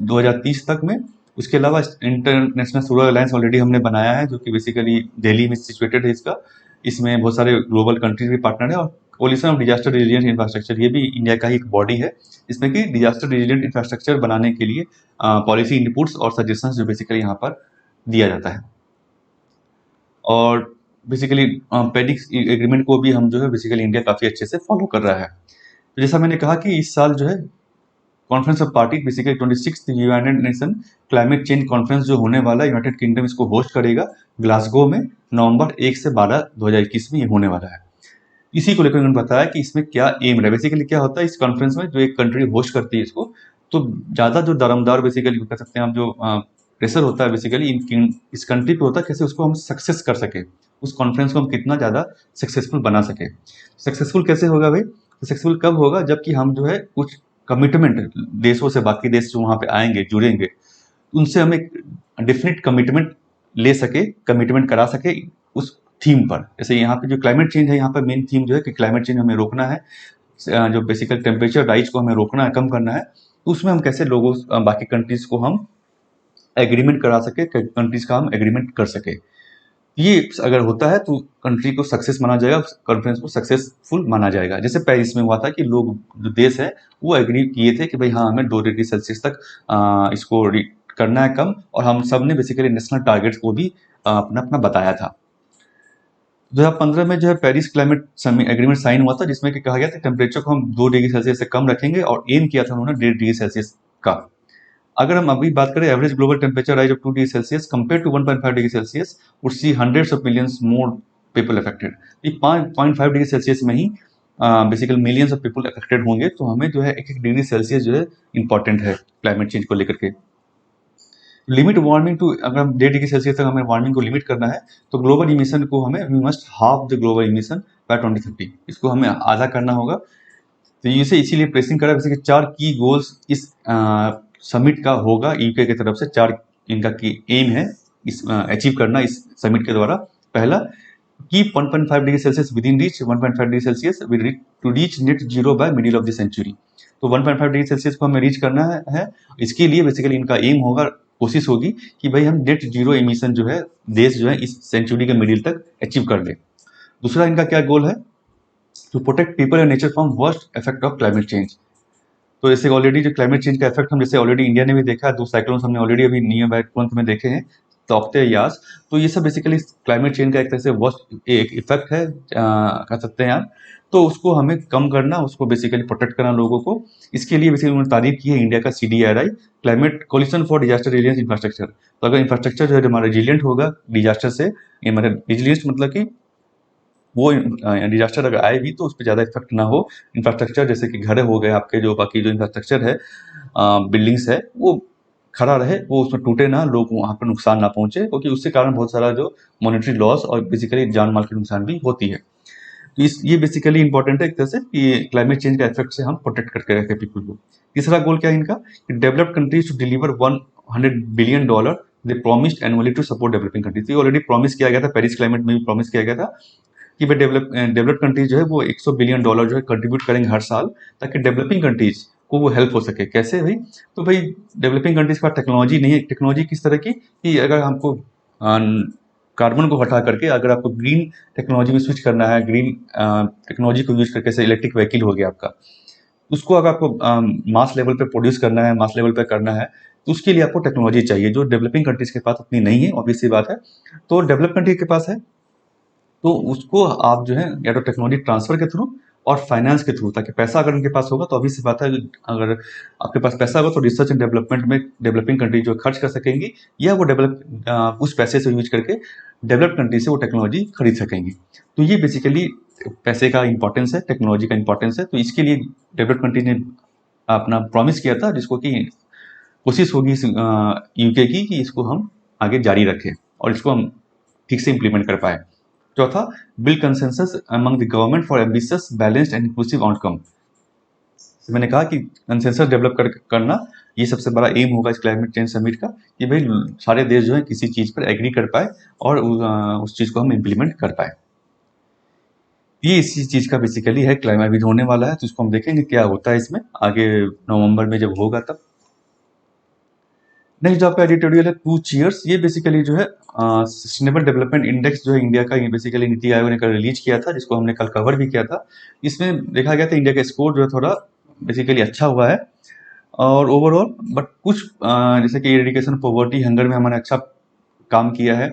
2030 तक में। उसके अलावा इंटरनेशनल सोलर अलायंस ऑलरेडी हमने बनाया है जो कि बेसिकली दिल्ली में सिचुएटेड है इसका। इसमें बहुत सारे ग्लोबल कंट्रीज भी पार्टनर है। और collision of disaster resilient infrastructure, ये भी इंडिया का ही एक बॉडी है जिसमें कि डिजास्टर रेजिलिएंट इंफ्रास्ट्रक्चर बनाने के लिए पॉलिसी इनपुट्स और सजेशंस जो बेसिकली यहाँ पर दिया जाता है। और बेसिकली पेरिस एग्रीमेंट को भी हम जो है बेसिकली इंडिया काफ़ी अच्छे से फॉलो कर रहा है। तो जैसा मैंने कहा कि इस साल जो है conference of party basically 26th United nation climate change conference जो होने वाला है, यूनाइटेड किंगडम इसको होस्ट करेगा ग्लासगो में नवंबर 1 से 12 2021 में ये होने वाला है। इसी को लेकर उन्होंने बताया कि इसमें क्या एम है। बेसिकली क्या होता है इस कॉन्फ्रेंस में, जो एक कंट्री होस्ट करती है इसको, तो ज़्यादा जो दारोमदार बेसिकली कह सकते हैं हम, जो प्रेशर होता है बेसिकली इस कंट्री पे होता है, कैसे उसको हम सक्सेस कर सके, उस कॉन्फ्रेंस को हम कितना ज़्यादा सक्सेसफुल बना सके। सक्सेसफुल कैसे होगा भाई? सक्सेसफुल कब होगा? जबकि हम जो है कुछ कमिटमेंट देशों से, बाकी देश जो वहाँ पे आएंगे, जुड़ेंगे, उनसे हम एक डेफिनेट कमिटमेंट ले सके, कमिटमेंट करा सके उस थीम पर। जैसे यहाँ पे जो क्लाइमेट चेंज है, यहाँ पर मेन थीम जो है कि क्लाइमेट चेंज हमें रोकना है, जो बेसिकल टेम्परेचर राइज को हमें रोकना है, कम करना है। तो उसमें हम कैसे लोगों बाकी कंट्रीज को हम एग्रीमेंट करा सके, कंट्रीज का हम एग्रीमेंट कर सके। ये अगर होता है तो कंट्री को सक्सेस माना जाएगा, कॉन्फ्रेंस को सक्सेसफुल माना जाएगा। जैसे पेरिस में हुआ था कि लोग, जो देश है, वो एग्री किए थे कि भाई हाँ, हमें 2 डिग्री सेल्सियस तक इसको करना है कम, और हम सब ने बेसिकली नेशनल टारगेट्स को भी अपना अपना बताया था। 2015 में जो है पेरिस क्लाइमेट एग्रीमेंट साइन हुआ था, जिसमें कि कहा गया था टेम्परेचर को हम 2 डिग्री सेल्सियस से कम रखेंगे, और एम किया था उन्होंने 1.5 डिग्री सेल्सियस का। अगर हम अभी बात करें average global temperature rise of 2 degree Celsius compare to 1.5 degree Celsius, would see hundreds of millions more people affected. ये 5.5 डिग्री सेल्सियस में ही basically millions of people affected होंगे। तो हमें जो है 1-1 डिग्री सेल्सियस जो है इंपॉर्टेंट है क्लाइमेट चेंज को लेकर के। लिमिट वार्मिंग टू, अगर हम 1.5 डिग्री सेल्सियस तक हमें वार्मिंग को लिमिट करना है, तो ग्लोबल इमिशन को हमें, we must half the global emission by 2030, इसको हमें आधा करना होगा। तो इसे इसीलिए प्रेसिंग करा, जैसे कि 4 की गोल्स इस समिट का होगा यूके की तरफ से। 4 इनका की एम है इस अचीव करना इस समिट के द्वारा। पहला, keep 1.5 degree Celsius with in reach 1.5 degree Celsius to reach net zero by middle of the century. तो 1.5 डिग्री सेल्सियस को हमें रीच करना है। इसके लिए बेसिकली इनका एम होगा, कोशिश होगी कि भाई हम नेट जीरो एमिशन जो है, देश जो है इस सेंचुरी के मिडिल तक अचीव कर ले। दूसरा इनका क्या गोल है? To protect people and nature from worst effect of climate change. तो जैसे ऑलरेडी जो क्लाइमेट चेंज का इफेक्ट हम जैसे ऑलरेडी इंडिया ने भी देखा है, 2 साइक्लोन्स हमने ऑलरेडी अभी नियर बाय तुरंत में देखे हैं, तौकते यास। तो ये सब बेसिकली क्लाइमेट चेंज का एक तरह से वर्स्ट एक इफेक्ट है, कह सकते हैं आप। तो उसको हमें कम करना, उसको बेसिकली प्रोटेक्ट करना लोगों को। इसके लिए बेसिकली उन्होंने तारीफ की है इंडिया का CDRI, climate coalition for disaster reliance infrastructure. तो अगर इंफ्रास्ट्रक्चर जो है हमारा रेजिलियंट होगा डिजास्टर से, ये मतलब रेजिलियंस मतलब कि वो डिजास्टर अगर आए भी तो उस पर ज़्यादा इफेक्ट ना हो। इंफ्रास्ट्रक्चर जैसे कि घर हो गए आपके, जो बाकी जो इंफ्रास्ट्रक्चर है, बिल्डिंग्स है, वो खड़ा रहे, वो उसमें टूटे ना, लोग वहाँ पर नुकसान ना पहुंचे, क्योंकि उसके कारण बहुत सारा जो मॉनेटरी लॉस और बेसिकली जान माल की नुकसान भी होती है। तो ये बेसिकली इंपॉर्टेंट है एक तरह से कि क्लाइमेट चेंज का इफेक्ट से हम प्रोटेक्ट करके रखें पीपल को। तीसरा गोल क्या है इनका? कि developed countries to deliver $100 billion they promised annually to support developing countries. ये ऑलरेडी प्रॉमिस किया गया था, पेरिस क्लाइमेट में भी प्रॉमिस किया गया था कि भाई डेवलप्ड कंट्रीज जो है वो $100 बिलियन जो है कंट्रीब्यूट करेंगे हर साल, ताकि डेवलपिंग कंट्रीज को वो हेल्प हो सके। कैसे भाई? तो भाई डेवलपिंग कंट्रीज का टेक्नोलॉजी नहीं है। टेक्नोलॉजी किस तरह की कि अगर हमको कार्बन को हटा करके अगर आपको ग्रीन टेक्नोलॉजी में स्विच करना है, ग्रीन टेक्नोलॉजी को यूज करके, जैसे इलेक्ट्रिक व्हीकल हो गया आपका, उसको अगर आपको मास लेवल पे प्रोड्यूस करना है, मास लेवल पे करना है, तो उसके लिए आपको टेक्नोलॉजी चाहिए, जो डेवलपिंग कंट्रीज के पास उतनी नहीं है, ऑब्वियस सी बात है। तो डेवलप कंट्री के पास है, तो उसको आप जो है या तो टेक्नोलॉजी ट्रांसफर के थ्रू और फाइनेंस के थ्रू, ताकि पैसा अगर उनके पास होगा तो अभी सी बात है, अगर आपके पास पैसा होगा तो रिसर्च एंड डेवलपमेंट में डेवलपिंग कंट्री जो खर्च कर सकेंगी, या वो उस पैसे से यूज करके डेवलप्ड कंट्री से वो टेक्नोलॉजी खरीद सकेंगी। तो ये बेसिकली पैसे का इंपॉर्टेंस है, टेक्नोलॉजी का इंपॉर्टेंस है। तो इसके लिए डेवलप्ड कंट्री ने अपना प्रॉमिस किया था, जिसको कि कोशिश होगी यूके की कि इसको हम आगे जारी रखें और इसको हम ठीक से इम्प्लीमेंट कर पाए। चौथा, build consensus among the government for ambitious balanced and inclusive outcome. मैंने कहा कि कंसेंसस डेवलप करना ये सबसे बड़ा एम होगा इस क्लाइमेट चेंज समिट का, कि भाई सारे देश जो है किसी चीज पर एग्री कर पाए और उस चीज को हम इम्प्लीमेंट कर पाए। ये इसी चीज का बेसिकली है, क्लाइमेट अभी होने वाला है, तो इसको हम देखेंगे क्या होता है इसमें आगे नवंबर में जब होगा तब। नेक्स्ट जो आपका एडिटोरियल है 2 चीयर्स, ये बेसिकली जो है सस्टेनेबल डेवलपमेंट इंडेक्स जो है इंडिया का, ये बेसिकली नीति आयोग ने कल रिलीज किया था, जिसको हमने कल कवर भी किया था। इसमें देखा गया था इंडिया का स्कोर जो है थोड़ा बेसिकली अच्छा हुआ है और ओवरऑल, बट कुछ जैसे कि एडिकेशन, पॉवर्टी, हंगर में हमने अच्छा काम किया है।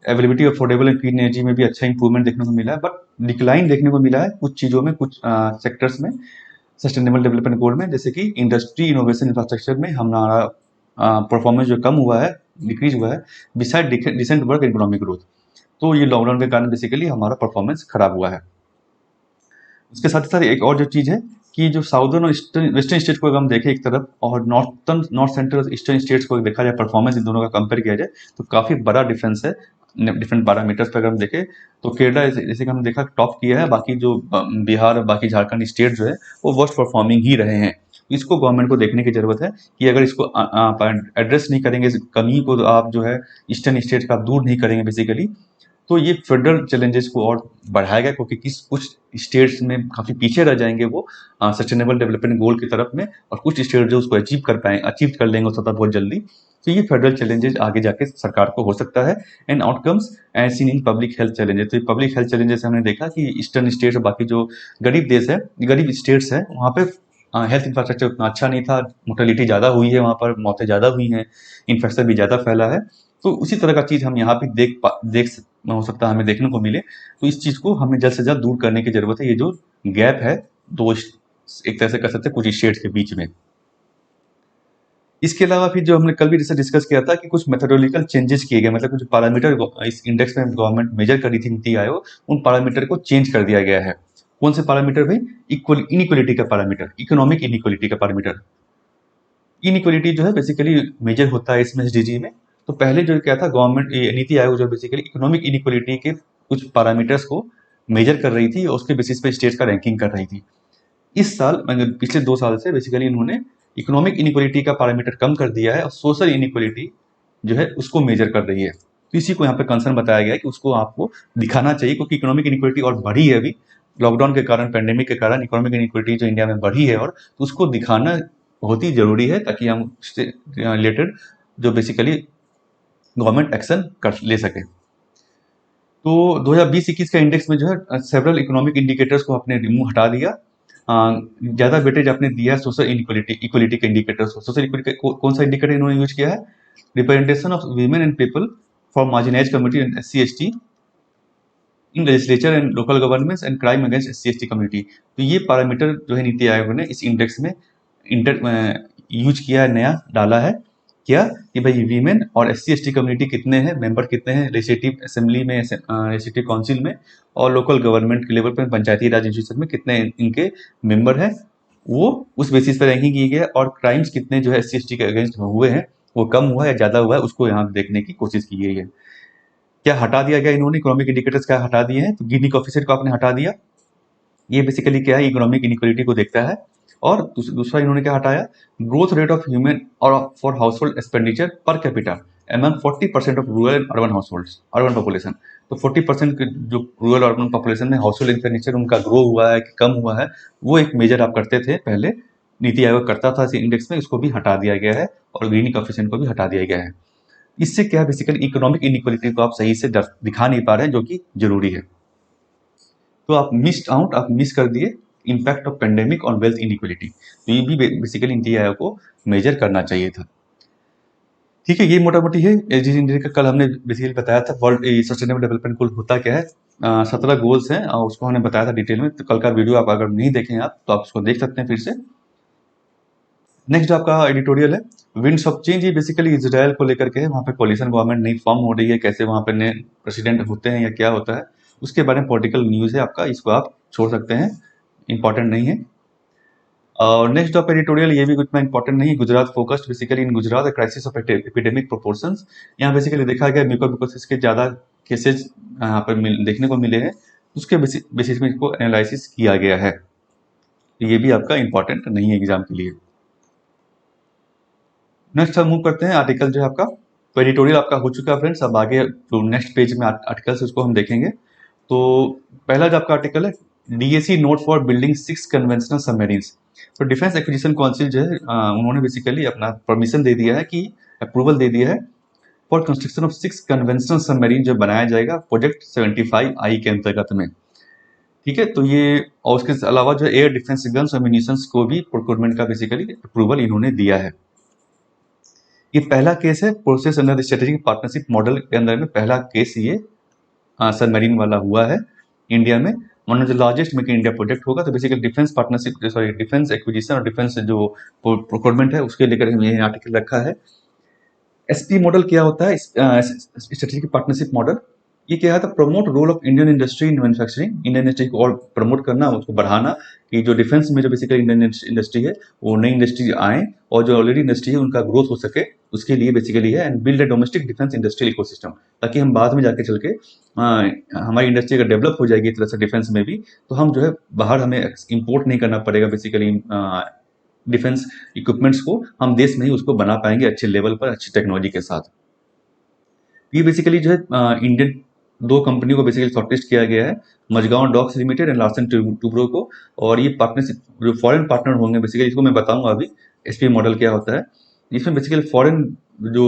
Availability affordable and clean energy में भी अच्छा इंप्रूवमेंट देखने को मिला है, बट डिक्लाइन देखने को मिला है कुछ चीज़ों में, कुछ सेक्टर्स में सस्टेनेबल डेवलपमेंट गोल में, जैसे कि इंडस्ट्री, इनोवेशन, इंफ्रास्ट्रक्चर में हमारा परफॉर्मेंस जो कम हुआ है, डिक्रीज हुआ है, beside decent work economic growth. तो ये लॉकडाउन के कारण बेसिकली हमारा परफॉर्मेंस खराब हुआ है। उसके साथ ही साथ एक और जो चीज़ है कि जो साउदर्न और ईस्टर्न वेस्टर्न स्टेट को अगर हम देखें एक तरफ और नॉर्थ सेंट्रल और ईस्टर्न स्टेट्स को देखा जाए, परफॉर्मेंस इन दोनों का कंपेयर किया जाए तो काफ़ी बड़ा डिफरेंस है डिफरेंट पैरामीटर्स पर अगर हम देखें। तो केरला जैसे कि हम देखा टॉप किया है, बाकी जो बिहार और बाकी झारखंड स्टेट जो है वो वर्स्ट परफॉर्मिंग ही रहे हैं। इसको गवर्नमेंट को देखने की जरूरत है कि अगर इसको आप एड्रेस नहीं करेंगे, इस कमी को आप जो है ईस्टर्न स्टेट का आप दूर नहीं करेंगे बेसिकली, तो ये फेडरल चैलेंजेस को और बढ़ाएगा, क्योंकि कुछ स्टेट्स में काफ़ी पीछे रह जाएंगे वो सस्टेनेबल डेवलपमेंट गोल की तरफ में, और कुछ स्टेट जो उसको अचीव कर लेंगे उस सतह बहुत जल्दी। तो ये फेडरल चैलेंजेस आगे जाके सरकार को हो सकता है। And outcomes and seen in public health challenges, तो पब्लिक हेल्थ चैलेंजेस हमने देखा कि ईस्टर्न स्टेट्स और बाकी जो गरीब देश है, गरीब स्टेट्स है, वहाँ पे हेल्थ इंफ्रास्ट्रक्चर उतना अच्छा नहीं था, मोर्टेलिटी ज़्यादा हुई है, वहाँ पर मौतें ज़्यादा हुई हैं, इन्फेक्शन भी ज़्यादा फैला है। तो उसी तरह का चीज़ हम यहाँ भी हो सकता है हमें देखने को मिले। तो इस चीज़ को हमें जल्द से जल्द दूर करने की ज़रूरत है, ये जो गैप है दो एक तरह से कह सकते हैं कुछ स्टेट्स के बीच में। इसके अलावा फिर जो हमने कल भी जैसे डिस्कस किया था कि कुछ मेथोडोलॉजिकल चेंजेस किए गए, मतलब कुछ पैरामीटर इस इंडेक्स में गवर्नमेंट मेजर कर रही थी नीति आयोग, उन पैरामीटर को चेंज कर दिया गया है। कौन से पैरामीटर भाई? इनइक्वलिटी का पैरामीटर, इकोनॉमिक इनइक्वलिटी का पैरामीटर। इनइक्वलिटी जो है बेसिकली मेजर होता है इसमें एसडीजी में। तो पहले जो क्या था, गवर्नमेंट नीति आयोग जो बेसिकली इकोनॉमिक इनइक्वलिटी के कुछ पैरामीटर्स को मेजर कर रही थी और उसके बेसिस पे स्टेट्स का रैंकिंग कर रही थी। इस साल पिछले 2 साल से बेसिकली इन्होंने इकोनॉमिक इनइक्वलिटी का पैरामीटर कम कर दिया है और सोशल इनइक्वलिटी जो है उसको मेजर कर रही है। तो इसी को यहाँ पे कंसर्न बताया गया है कि उसको आपको दिखाना चाहिए, क्योंकि इकोनॉमिक इनइक्वलिटी और बढ़ी है अभी लॉकडाउन के कारण, पेंडेमिक के कारण इकोनॉमिक इनइक्वलिटी जो इंडिया में बढ़ी है, और तो उसको दिखाना बहुत ही जरूरी है ताकि हम उससे रिलेटेड जो बेसिकली गवर्नमेंट एक्शन कर ले सके। तो 2020-21 का इंडेक्स में जो है सेवरल इकोनॉमिक इंडिकेटर्स को आपने रिमूव हटा दिया। ज़्यादा वेटेज आपने दिया सोशल इक्वलिटी के इंडिकेटर्स को। सोशल इक्वलिटी कौन सा इंडिकेटर इन्होंने यूज किया है? Representation of women and people from marginalised community and SC/ST in legislature and local governments and crime against SC/ST community. तो ये पैरामीटर जो है नीति आयोग ने इस इंडेक्स में यूज किया है, नया डाला है। क्या कि भाई वीमेन और SC/ST कम्युनिटी कितने हैं, मेंबर कितने हैं लेजिस्लेटिव असेंबली में, लेजिस्लेटिव काउंसिल में, और लोकल गवर्नमेंट के लेवल पर पंचायती राज इंस्टीट्यूशन में कितने इनके मेंबर हैं, वो उस बेसिस पर रैंकिंग की गई है। और क्राइम्स कितने जो है SC/ST के अगेंस्ट हुए हैं, वो कम हुआ है या ज़्यादा हुआ है, उसको यहाँ देखने की कोशिश की गई है। क्या हटा दिया गया इन्होंने? इकोनॉमिक इंडिकेटर्स क्या हटा दिए हैं? तो गिनी कोएफिशिएंट को आपने हटा दिया। ये बेसिकली क्या है, इकोनॉमिक इनइक्वलिटी को देखता है। और दूसरा इन्होंने क्या हटाया? ग्रोथ रेट ऑफ ह्यूमन और for household expenditure per capita among 40% of rural and urban households, urban population. तो 40% जो रूरल अर्बन पॉपुलेशन में हाउसहोल्ड एक्सपेंडिचर उनका ग्रो हुआ है कि कम हुआ है, वो एक मेजर आप करते थे पहले, नीति आयोग करता था इस इंडेक्स में, इसको भी हटा दिया गया है और ग्रीनी कोएफिशिएंट को भी हटा दिया गया है। इससे क्या है, बेसिकली इकोनॉमिक इनइक्वलिटी को आप सही से दिखा नहीं पा रहे हैं, जो कि जरूरी है। तो आप मिस कर दिए impact of pandemic on wealth inequality. तो ये भी बेसिकली नीति आयोग को मेजर करना चाहिए था। ठीक है, ये मोटा मोटी है एसडीजी इंडिया का। कल हमने बेसिकली बताया था वर्ल्ड सस्टेनेबल डेवलपमेंट गोल होता क्या है। 17 गोल्स हैं और उसको हमने बताया था डिटेल में। तो कल का वीडियो आप अगर नहीं देखें आप तो आप उसको देख सकते हैं फिर से। नेक्स्ट जो आपका एडिटोरियल है विंड्स ऑफ चेंज, ये बेसिकली इजराइल को लेकर के है। वहाँ पे कोलिशन गवर्नमेंट नई फॉर्म हो रही है, कैसे वहाँ पे नए प्रेसिडेंट होते हैं या क्या होता है, उसके बारे में पॉलिटिकल न्यूज़ है आपका, इसको आप छोड़ सकते हैं, इंपॉर्टेंट नहीं है। और नेक्स्ट ऑफ एडिटोरियल, ये भी उतना इंपॉर्टेंट नहीं है। Gujarat focused, basically in Gujarat crisis of epidemic proportions. यहाँ बेसिकली देखा गया म्यूकोरमाइकोसिस के ज़्यादा केसेज यहाँ पर देखने को मिले हैं, उसके बेसिस में इसको एनालिसिस किया गया है। ये भी आपका इंपॉर्टेंट नहीं है एग्जाम के लिए। नेक्स्ट हम मूव करते हैं आर्टिकल जो है आपका। तो एडिटोरियल आपका हो चुका है फ्रेंड्स। अब आगे जो नेक्स्ट पेज में आर्टिकल्स उसको हम देखेंगे। तो पहला जो आपका आर्टिकल है DAC note for building 6 conventional submarines. तो डिफेंस एक्विजिशन काउंसिल जो है उन्होंने बेसिकली अपना परमिशन दे दिया है कि अप्रूवल दे दिया है for construction of 6 conventional submarine जो बनाया जाएगा प्रोजेक्ट 75I के अंतर्गत में। ठीक है, तो ये और उसके अलावा जो एयर डिफेंस गन्स और म्यूनिशंस को भी प्रोक्योरमेंट का बेसिकली अप्रूवल इन्होंने दिया है। ये पहला केस है process under strategic partnership model के अंदर में, पहला केस ये सबमरीन वाला हुआ है इंडिया में। One of the largest make in India project होगा। तो basically defence partnership, sorry defence acquisition और डिफेंस जो प्रोक्योरमेंट है उसके लेकर ये आर्टिकल रखा है। SP मॉडल क्या होता है? स्ट्रेटेजिक पार्टनरशिप मॉडल ये क्या था, promote role of Indian industry in manufacturing, Indian industry को और प्रमोट करना, उसको बढ़ाना, कि जो डिफेंस में जो बेसिकली इंडियन इंडस्ट्री है वो नई इंडस्ट्री आए और जो ऑलरेडी इंडस्ट्री है उनका ग्रोथ हो सके, उसके लिए बेसिकली है। And build a domestic defence industrial ecosystem, ताकि हम बाद में जाके चल के हमारी इंडस्ट्री अगर डेवलप हो जाएगी इस तरह से डिफेंस में भी, तो हम जो है बाहर हमें इंपोर्ट नहीं करना पड़ेगा बेसिकली। डिफेंस इक्विपमेंट्स को हम देश में ही उसको बना पाएंगे अच्छे लेवल पर, अच्छी टेक्नोलॉजी के साथ। ये बेसिकली जो है इंडियन दो कंपनियों को बेसिकली शॉर्टलिस्ट किया गया है, Mazagon docks limited and Larsen Toubro को। और ये पार्टनरशिप जो फॉरेन पार्टनर होंगे बेसिकली, इसको मैं बताऊंगा अभी एसपी मॉडल क्या होता है। इसमें बेसिकली फॉरेन जो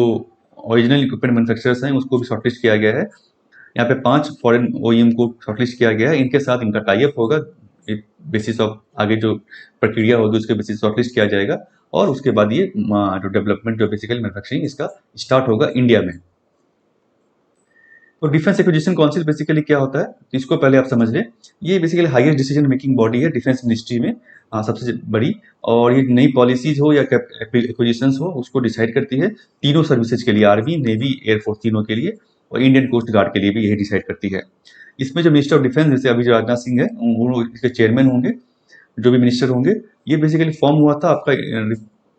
ओरिजिनल इक्विपमेंट मैन्युफैक्चरर्स हैं उसको भी शॉर्टलिस्ट किया गया है। यहाँ पे 5 फॉरेन ओईएम को शॉर्टलिस्ट किया गया है, इनके साथ इनका टाई अप होगा, बेसिस ऑफ आगे जो प्रक्रिया होगी उसके बेसिस शॉर्टलिस्ट किया जाएगा। और उसके बाद ये जो डेवलपमेंट जो बेसिकली मैन्युफैक्चरिंग इसका स्टार्ट होगा इंडिया में। तो डिफेंस एक्विजिशन काउंसिल बेसिकली क्या होता है, तो इसको पहले आप समझ लें। ये basically highest decision making body है डिफेंस मिनिस्ट्री में, सबसे बड़ी। और ये नई पॉलिसीज हो या एक्विजिशन हो उसको डिसाइड करती है तीनों सर्विसेज के लिए, आर्मी, नेवी, एयरफोर्स, तीनों के लिए, और इंडियन कोस्ट गार्ड के लिए भी यही डिसाइड करती है। इसमें जो मिनिस्टर ऑफ डिफेंस जैसे अभी जो राजनाथ सिंह है वो इसके चेयरमैन होंगे, जो भी मिनिस्टर होंगे। ये बेसिकली फॉर्म हुआ था आपका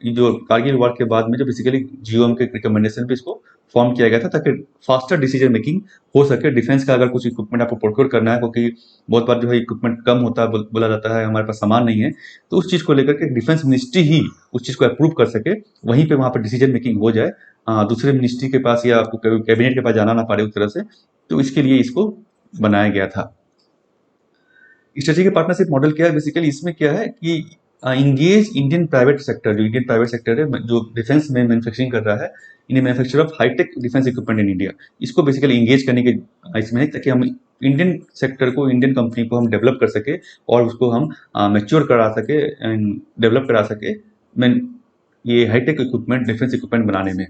जो कारगिल वार के बाद में, जो बेसिकली जीओएम के रिकमेंडेशन पे इसको फॉर्म किया गया था, ताकि फास्टर डिसीजन मेकिंग हो सके। डिफेंस का अगर कुछ इक्विपमेंट आपको प्रोक्योर करना है, क्योंकि बहुत बार जो है इक्विपमेंट कम होता है, बोला जाता है हमारे पास सामान नहीं है, तो उस चीज़ को लेकर के डिफेंस मिनिस्ट्री ही उस चीज़ को अप्रूव कर सके, वहीं पे वहाँ पर डिसीजन मेकिंग हो जाए, दूसरे मिनिस्ट्री के पास या आपको कैबिनेट के पास जाना ना पड़े उस तरह से। तो इसके लिए इसको बनाया गया था। स्ट्रेटेजिक पार्टनरशिप मॉडल क्या है बेसिकली, इसमें क्या है कि इंगेज इंडियन प्राइवेट सेक्टर, जो इंडियन प्राइवेट सेक्टर है जो डिफेंस में मैन्युफैक्चरिंग कर रहा है, Indian manufacture of hightech defence equipment in India, इसको बेसिकली इंगेज करने के इसमें है, ताकि हम इंडियन सेक्टर को, इंडियन कंपनी को हम डेवलप कर सके और उसको हम मैच्योर करा सके, डेवलप करा सके ये हाईटेक इक्विपमेंट, डिफेंस इक्विपमेंट बनाने में।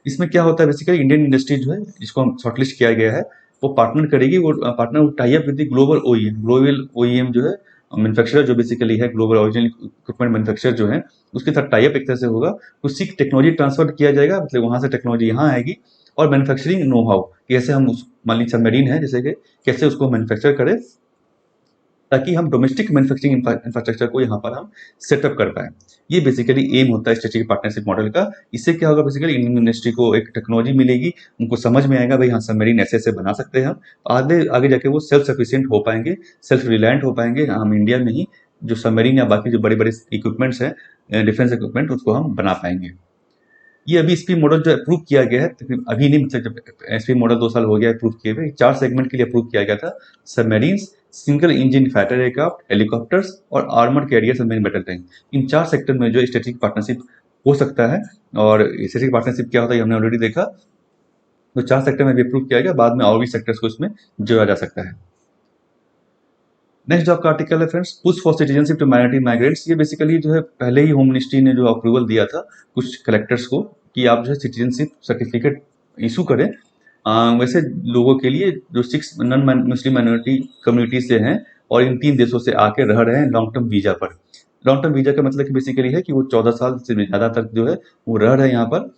इसमें क्या होता है बेसिकली, इंडियन इंडस्ट्री जो है जिसको हम शॉर्टलिस्ट किया गया है वो पार्टनर करेगी, वो partner tie up with the global OEM जो है मैन्युफैक्चरर, जो बेसिकली है ग्लोबल ओरिजिनल इक्विपमेंट मैन्युफैक्चरर जो है, उसके साथ टाई अप एक तरह से होगा। उसकी टेक्नोलॉजी ट्रांसफर किया जाएगा, मतलब वहां से टेक्नोलॉजी यहाँ आएगी, और मैन्युफैक्चरिंग नो हाउ, कैसे हम उस मान लीजिए सबमरीन है जैसे कि कैसे उसको मैन्युफैक्चर करें, ताकि हम डोमेस्टिक मैन्युफैक्चरिंग इंफ्रास्ट्रक्चर को यहाँ पर हम सेटअप कर पाए। ये बेसिकली एम होता है स्ट्रेटेजिक पार्टनरशिप मॉडल का। इससे क्या होगा बेसिकली, इंडियन इंडस्ट्री को एक टेक्नोलॉजी मिलेगी, उनको समझ में आएगा भाई हाँ सबमरीन ऐसे ऐसे बना सकते हैं हम, आगे आगे जाके वो सेल्फ सफिशिएंट हो पाएंगे, सेल्फ रिलायंट हो पाएंगे, हम इंडिया में ही जो सबमरीन या बाकी जो बड़े बड़े इक्विपमेंट्स हैं, डिफेंस इक्विपमेंट, उसको हम बना पाएंगे। ये अभी एसपी मॉडल जो अप्रूव किया गया है, अभी नहीं, मतलब जब एसपी मॉडल 2 साल हो गया अप्रूव किए हुए, 4 सेगमेंट के लिए अप्रूव किया गया था। Submarines, single engine fighter aircraft, helicopters और armoured carrier submarine battle tank, इन 4 सेक्टर में जो स्ट्रेटेजिक पार्टनरशिप हो सकता है। और स्ट्रेटेजिक पार्टनरशिप क्या होता है हमने ऑलरेडी देखा, तो 4 सेक्टर में भी अप्रूव किया गया, बाद में और भी सेक्टर्स को इसमें जोड़ा जा सकता है। नेक्स्ट जो आपका आर्टिकल है friends, push for citizenship to minority migrants. ये बेसिकली जो है पहले ही होम मिनिस्ट्री ने जो अप्रूवल दिया था कुछ कलेक्टर्स को कि आप जो है सिटीजनशिप सर्टिफिकेट इशू करें वैसे लोगों के लिए जो 6 नॉन मुस्लिम माइनॉरिटी कम्युनिटी से हैं और इन 3 देशों से आके रह रहे हैं लॉन्ग टर्म वीजा पर। लॉन्ग टर्म वीजा का मतलब कि बेसिकली है कि वो 14 साल से ज़्यादा तक जो है वो रह रहे हैं यहाँ पर।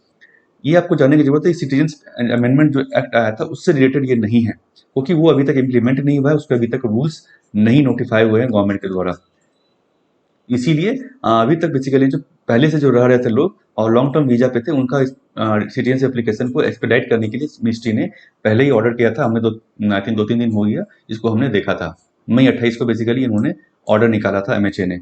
ये आपको जानने की जरूरत है, सिटीजन अमेंडमेंट जो एक्ट आया था उससे रिलेटेड ये नहीं है, क्योंकि वो अभी तक इम्प्लीमेंट नहीं हुआ है, उसके अभी तक रूल्स नहीं नोटिफाई हुए हैं गवर्नमेंट के द्वारा। इसीलिए अभी तक बेसिकली जो पहले से जो रह रहे थे लोग और लॉन्ग टर्म वीजा पे थे, उनका सिटीजनशिप एप्लीकेशन को एक्सपेडाइट करने के लिए मिनिस्ट्री ने पहले ही ऑर्डर किया था। हमने आई थिंक 2-3 दिन हो गया इसको हमने देखा था। मई 28 को बेसिकली इन्होंने ऑर्डर निकाला था एमएचए ने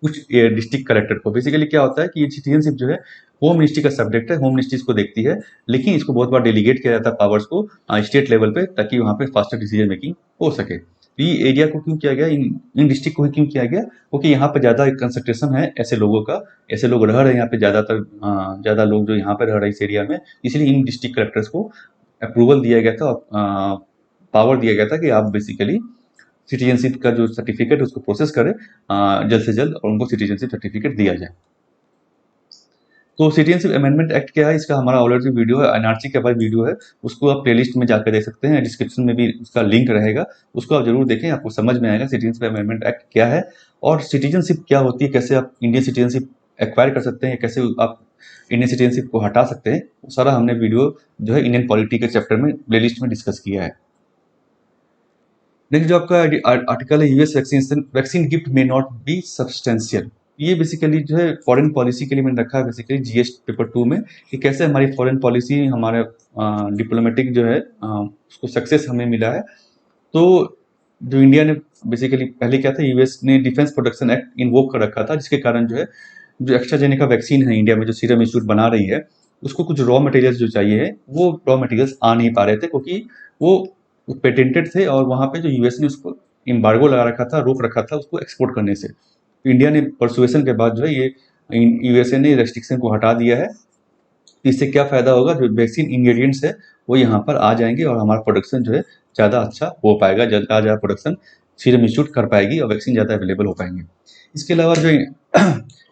कुछ डिस्ट्रिक्ट कलेक्टर को। बेसिकली क्या होता है कि ये सिटीजनशिप जो है होम मिनिस्ट्री का सब्जेक्ट है, होम मिनिस्ट्री इसको देखती है, लेकिन इसको बहुत बार डेलीगेट किया जाता है पावर्स को स्टेट लेवल पे, ताकि वहाँ पे फास्टर डिसीजन मेकिंग हो सके। तो ये एरिया को क्यों किया गया, इन डिस्ट्रिक्ट को ही क्यों किया गया, क्योंकि यहाँ पे ज़्यादा कंसंट्रेशन है ऐसे लोगों का, ऐसे लोग रह रहे हैं यहाँ पे ज़्यादातर, ज़्यादा लोग जो यहाँ पे रह रहे हैं इस एरिया में, इसलिए इन डिस्ट्रिक्ट कलेक्टर्स को अप्रूवल दिया गया था, पावर दिया गया था कि आप बेसिकली सिटीजनशिप का जो सर्टिफिकेट उसको प्रोसेस करें जल्द से जल्द और उनको सिटीजनशिप सर्टिफिकेट दिया जाए। तो सिटीजनशिप अमेंडमेंट एक्ट क्या है, इसका हमारा ऑलरेडी वीडियो है, एनआरसी के बाद वीडियो है, उसको आप प्लेलिस्ट में जाकर देख सकते हैं, डिस्क्रिप्शन में भी उसका लिंक रहेगा, उसको आप जरूर देखें, आपको समझ में आएगा सिटीजनशिप अमेंडमेंट एक्ट क्या है और सिटीजनशिप क्या होती है, कैसे आप इंडियन सिटीजनशिप एक्वायर कर सकते हैं, कैसे आप इंडियन सिटीजनशिप को हटा सकते हैं, वो सारा हमने वीडियो जो है इंडियन पॉलिटी के चैप्टर में प्लेलिस्ट में डिस्कस किया है। नेक्स्ट जो आपका आर्टिकल है, US vaccine gift may not be substantial. ये बेसिकली जो है फॉरेन पॉलिसी के लिए मैंने रखा है बेसिकली जीएस पेपर 2 में, कि कैसे हमारी फॉरेन पॉलिसी, हमारे डिप्लोमेटिक जो है उसको सक्सेस हमें मिला है। तो जो इंडिया ने बेसिकली पहले क्या था, यूएस ने डिफेंस प्रोडक्शन एक्ट इन्वोक कर रखा था, जिसके कारण जो है जो एक्स्ट्राजेनेका वैक्सीन है इंडिया में जो सीरम इंस्टीट्यूट बना रही है, उसको कुछ रॉ मटेरियल्स जो चाहिए है वो रॉ मटेरियल्स आ नहीं पा रहे थे, क्योंकि वो पेटेंटेड थे और वहाँ पे जो यूएस ने उसको एम्बार्गो लगा रखा था, रोक रखा था उसको एक्सपोर्ट करने से। तो इंडिया ने परसुएशन के बाद जो है ये यूएसए ने रेस्ट्रिक्शन को हटा दिया है। इससे क्या फ़ायदा होगा, जो वैक्सीन इंग्रेडिएंट्स है वो यहाँ पर आ जाएंगे और हमारा प्रोडक्शन जो है ज़्यादा अच्छा हो पाएगा, ज़्यादा प्रोडक्शन सीरम इंस्टीट्यूट कर पाएगी और वैक्सीन ज़्यादा अवेलेबल हो पाएंगे। इसके अलावा जो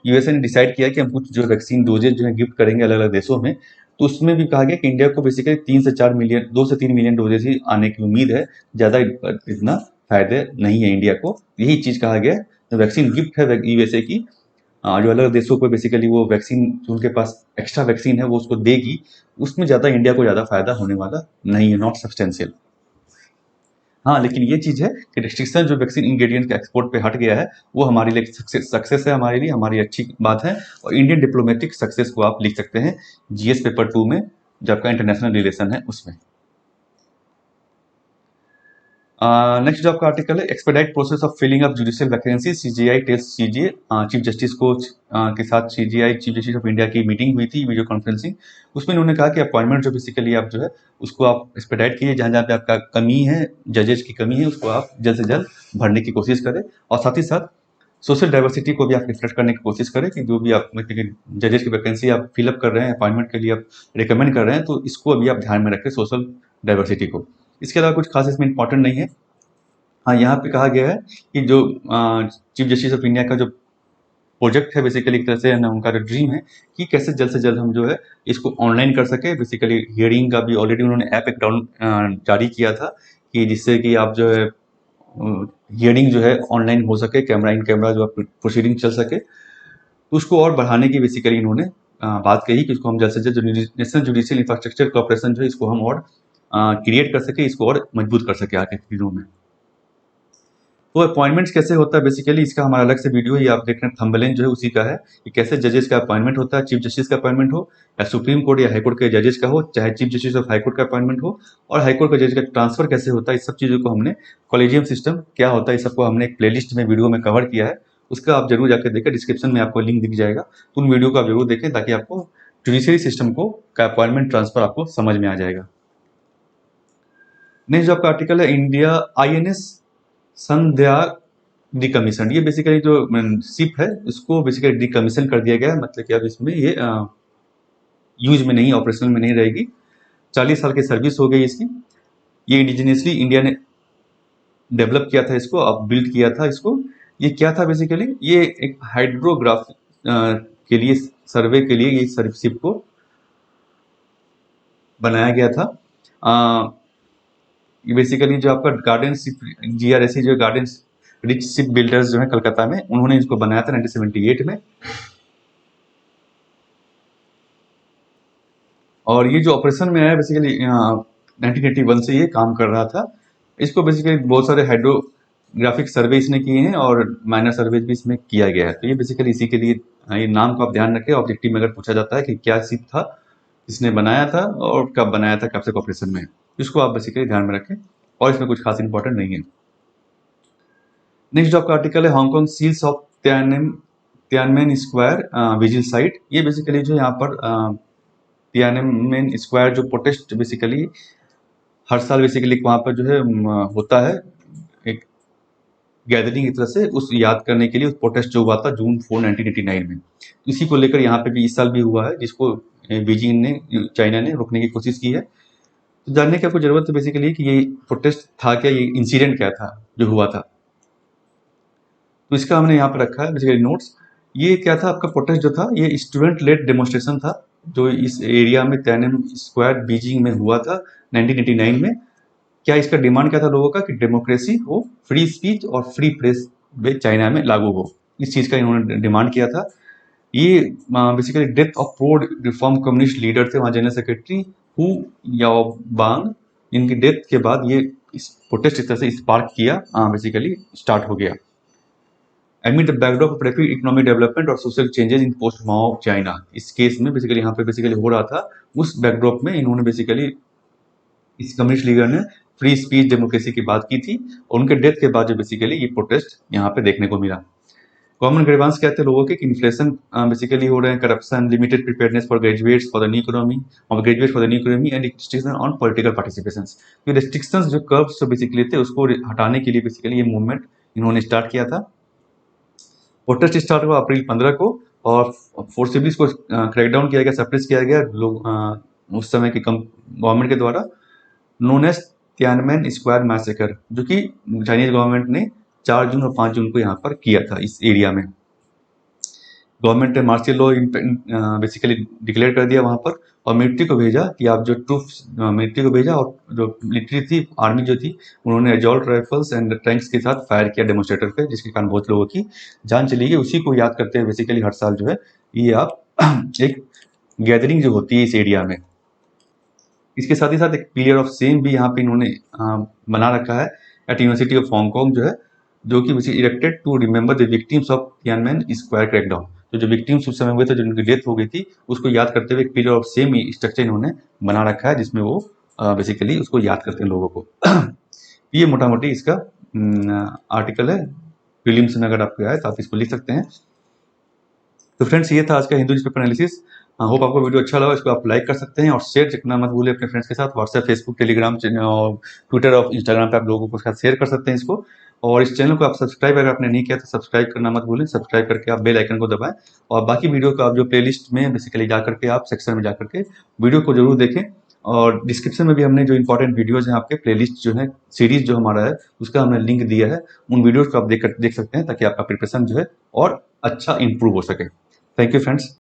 यूएसए ने डिसाइड किया कि हम कुछ जो वैक्सीन डोजेज जो है गिफ्ट करेंगे अलग अलग देशों में, तो उसमें भी कहा गया कि इंडिया को बेसिकली 3 से 4 मिलियन 2 से 3 मिलियन डोजेज ही आने की उम्मीद है, ज़्यादा इतना फायदे नहीं है इंडिया को। यही चीज़ कहा गया है, वैक्सीन गिफ्ट है यूएसए की, जो अलग देशों को बेसिकली वो वैक्सीन जो उनके पास एक्स्ट्रा वैक्सीन है वो उसको देगी, उसमें ज़्यादा इंडिया को ज़्यादा फायदा होने वाला नहीं है, नॉट सब्सटेंशियल। हाँ, लेकिन ये चीज़ है कि रिस्ट्रिक्शन जो वैक्सीन इंग्रेडिएंट के एक्सपोर्ट पे हट गया है, वो हमारे लिए सक्सेस है, हमारे लिए हमारी अच्छी बात है, और इंडियन डिप्लोमेटिक सक्सेस को आप लिख सकते हैं जीएस पेपर 2 में, जो आपका इंटरनेशनल रिलेशन है उसमें। नेक्स्ट जो आपका आर्टिकल है, expedite process of filling up judicial vacancy, CJI test CGA. Chief justice को के साथ CJI chief justice of India की मीटिंग हुई थी, वीडियो कॉन्फ्रेंसिंग। उसमें उन्होंने कहा कि अपॉइंटमेंट जो बेसिकली आप जो है उसको आप एक्सपेडाइट कीजिए, जहाँ जहाँ पे आपका कमी है, जजेज की कमी है, उसको आप जल्द से जल्द भरने की कोशिश करें, और साथ ही साथ सोशल डाइवर्सिटी को भी आप रिफ्लेक्ट करने की कोशिश करें, कि जो भी आप जजेस की वैकेंसी आप फिलअप कर रहे हैं, अपॉइंटमेंट के लिए आप रिकमेंड कर रहे हैं, तो इसको अभी आप ध्यान में रखें, सोशल डाइवर्सिटी को। इसके अलावा कुछ खास इसमें इंपॉर्टेंट नहीं है। हाँ, यहाँ पे कहा गया है कि जो चीफ जस्टिस ऑफ इंडिया का जो प्रोजेक्ट है बेसिकली एक तरह से ना, उनका जो ड्रीम है कि कैसे जल्द से जल्द हम जो है इसको ऑनलाइन कर सके। बेसिकली हियरिंग का भी ऑलरेडी उन्होंने ऐप एक डाउन जारी किया था, कि जिससे कि आप जो है हियरिंग जो है ऑनलाइन हो सके, कैमरा इन कैमरा जो प्रोसीडिंग चल सके, तो उसको और बढ़ाने की बेसिकली इन्होंने बात कही कि इसको हम जल्द से जल्द जो नेशनल जुडिशियल इंफ्रास्ट्रक्चर कॉर्पोरेशन जो है इसको हम और क्रिएट कर सके, इसको और मजबूत कर सके आगे के दिनों में। तो अपॉइंटमेंट्स कैसे होता है बेसिकली, इसका हमारा अलग से वीडियो है, ये आप देख रहे हैं, थंबनेल जो है उसी का है, कि कैसे जजेस का अपॉइंटमेंट होता है, चीफ जस्टिस का अपॉइंटमेंट हो, या सुप्रीम कोर्ट या हाईकोर्ट के जजेस का हो, चाहे चीफ जस्टिस ऑफ हाईकोर्ट का अपॉइंटमेंट हो, और हाईकोर्ट का जज का ट्रांसफर कैसे होता है, इस सब चीज़ों को हमने, कॉलेजियम सिस्टम क्या होता है, इस सबको हमने एक प्लेलिस्ट में वीडियो में कवर किया है, उसका आप जरूर जाकर देखें, डिस्क्रिप्शन में आपको लिंक दिख जाएगा, तो उन वीडियो को आप जरूर देखें, ताकि आपको जुडिशियरी सिस्टम को का अपॉइंटमेंट ट्रांसफर आपको समझ में आ जाएगा। नेक्स्ट जो आपका आर्टिकल है, इंडिया आईएनएस संध्या डिकमीशन। ये बेसिकली जो शिप है उसको बेसिकली डिकमीशन कर दिया गया है, मतलब कि अब इसमें ये यूज में नहीं, ऑपरेशनल में नहीं रहेगी। 40 साल की सर्विस हो गई इसकी। ये इंडिजिनियसली इंडिया ने डेवलप किया था इसको, अब बिल्ड किया था इसको। ये क्या था बेसिकली, ये एक हाइड्रोग्राफ के लिए, सर्वे के लिए ये शिप को बनाया गया था। ये बेसिकली जो आपका गार्डन शिप जीआरएसी जो गार्डन रिच शिप बिल्डर्स जो है कलकत्ता में, उन्होंने इसको बनाया था 1978 में। और ये जो ऑपरेशन में आया बेसिकली 1981 से ये काम कर रहा था। इसको बेसिकली बहुत सारे हाइड्रोग्राफिक सर्वे इसने किए हैं और माइनर सर्वे भी इसमें किया गया है। तो ये बेसिकली इसी के लिए, ये नाम को आप ध्यान रखें, ऑब्जेक्टिव में अगर पूछा जाता है कि क्या शिप था, इसने बनाया था और कब बनाया था, कब से ऑपरेशन में, इसको आप बेसिकली ध्यान में रखें, और इसमें कुछ खास इंपॉर्टेंट नहीं है। नेक्स्ट जो आपका आर्टिकल है, Hong Kong seals of Tiananmen square vigil site. ये बेसिकली जो यहाँ पर तियानमेन स्क्वायर जो प्रोटेस्ट बेसिकली हर साल बेसिकली वहाँ पर जो है होता है, एक गैदरिंग की तरह से, उस याद करने के लिए, उस प्रोटेस्ट जो हुआ था जून 4 1989 में, इसी को लेकर यहाँ पे भी इस साल भी हुआ है, जिसको बीजिंग ने, चाइना ने रोकने की कोशिश की है। तो जानने की आपको जरूरत है बेसिकली कि ये प्रोटेस्ट था क्या, ये इंसिडेंट क्या था जो हुआ था, तो इसका हमने यहाँ पर रखा है बेसिकली नोट्स। ये क्या था आपका प्रोटेस्ट जो था, ये स्टूडेंट लेड डेमोन्स्ट्रेशन था, जो इस एरिया में तियानमेन स्क्वायर बीजिंग में हुआ था 1989 में। क्या इसका डिमांड क्या था लोगों का, कि डेमोक्रेसी हो, फ्री स्पीच और फ्री प्रेस वे चाइना में लागू हो, इस चीज़ का इन्होंने डिमांड किया था। ये basically death of pro reform communist leader थे वहाँ जनरल सेक्रेटरी हु याओबांग। इनकी डेथ के बाद ये इस प्रोटेस्ट इस तरह से स्पार्क किया, बेसिकली स्टार्ट हो गया। Amid the backdrop of rapid economic development और social changes in post Mao China. इस केस में बेसिकली यहाँ पे बेसिकली हो रहा था, उस बैकड्रॉप में इन्होंने बेसिकली इस कम्युनिस्ट लीडर ने फ्री स्पीच डेमोक्रेसी की बात की थी, और उनके डेथ के बाद जो बेसिकली ये प्रोटेस्ट यहाँ पे देखने को मिला। कॉमन ग्रीवांस कहते हैं लोगों के कि इन्फ्लेशन बेसिकली हो रहे हैं, corruption, limited preparedness for graduates for the new economy and restriction on political participations. ये रिस्ट्रिक्शंस जो कर्व्स जो बेसिकली थे उसको हटाने के लिए बेसिकली ये मूवमेंट इन्होंने स्टार्ट किया था। प्रोटेस्ट स्टार्ट हुआ अप्रैल 15 को, और फोर्सिबली इसको क्रैकडाउन किया गया, सप्रेस किया गया लोग उस समय की गवर्नमेंट के द्वारा, known as Tiananmen square massacre, जो कि चाइनीज गवर्नमेंट ने 4 जून और 5 जून को यहाँ पर किया था इस एरिया में। गवर्नमेंट ने मार्शियल लॉ बेसिकली डिक्लेयर कर दिया वहाँ पर, और मिलिट्री को भेजा कि आप जो ट्रूप्स मिलिट्री को भेजा, और जो मिलिट्री थी, आर्मी जो थी, उन्होंने एजॉल्ट राइफल्स एंड टैंक्स के साथ फायर किया डेमोस्ट्रेटर पे, जिसके कारण बहुत लोगों की जान चली गई। उसी को याद करते हुए बेसिकली हर साल जो है ये आप एक गैदरिंग जो होती है इस एरिया में। इसके साथ ही साथ एक पिलर ऑफ सेम भी यहाँ पे इन्होंने बना रखा है एट यूनिवर्सिटी ऑफ हांगकांग जो है, जो कि erected to remember the victims of Tiananmen square crackdown. तो जो विक्टिम्स उस समय हुए थे, जिनकी डेथ हो गई थी, उसको याद करते हुए एक पिलर ऑफ सेम स्ट्रक्चर इन्होंने बना रखा है, जिसमें वो बेसिकली उसको याद करते हैं लोगों को। ये मोटा मोटी इसका आर्टिकल है, प्रीलिम्स में अगर आपको आए तो आप इसको लिख सकते हैं। तो फ्रेंड्स, ये था आज का हिंदू न्यूज़पेपर एनालिसिस। होप आपको वीडियो अच्छा लगा। इसको आप लाइक कर सकते हैं और शेयर करना मत भूलें अपने फ्रेंड्स के साथ। व्हाट्सएप, फेसबुक, टेलीग्राम और ट्विटर और इंस्टाग्राम पे आप लोगों को साथ शेयर कर सकते हैं इसको। और इस चैनल को आप सब्सक्राइब अगर आपने नहीं किया तो सब्सक्राइब करना मत भूलें। सब्सक्राइब करके आप बेल आइकन को दबाएं, और बाकी वीडियो को आप जो प्लेलिस्ट में बेसिकली जा करके आप सेक्शन में जा करके वीडियो को जरूर देखें। और डिस्क्रिप्शन में भी हमने जो इंपॉर्टेंट वीडियोज हैं आपके प्लेलिस्ट जो है, सीरीज जो हमारा है, उसका हमने लिंक दिया है। उन वीडियोज को आप देख सकते हैं, ताकि आपका प्रिपरेशन जो है और अच्छा इंप्रूव हो सके। Thank you friends.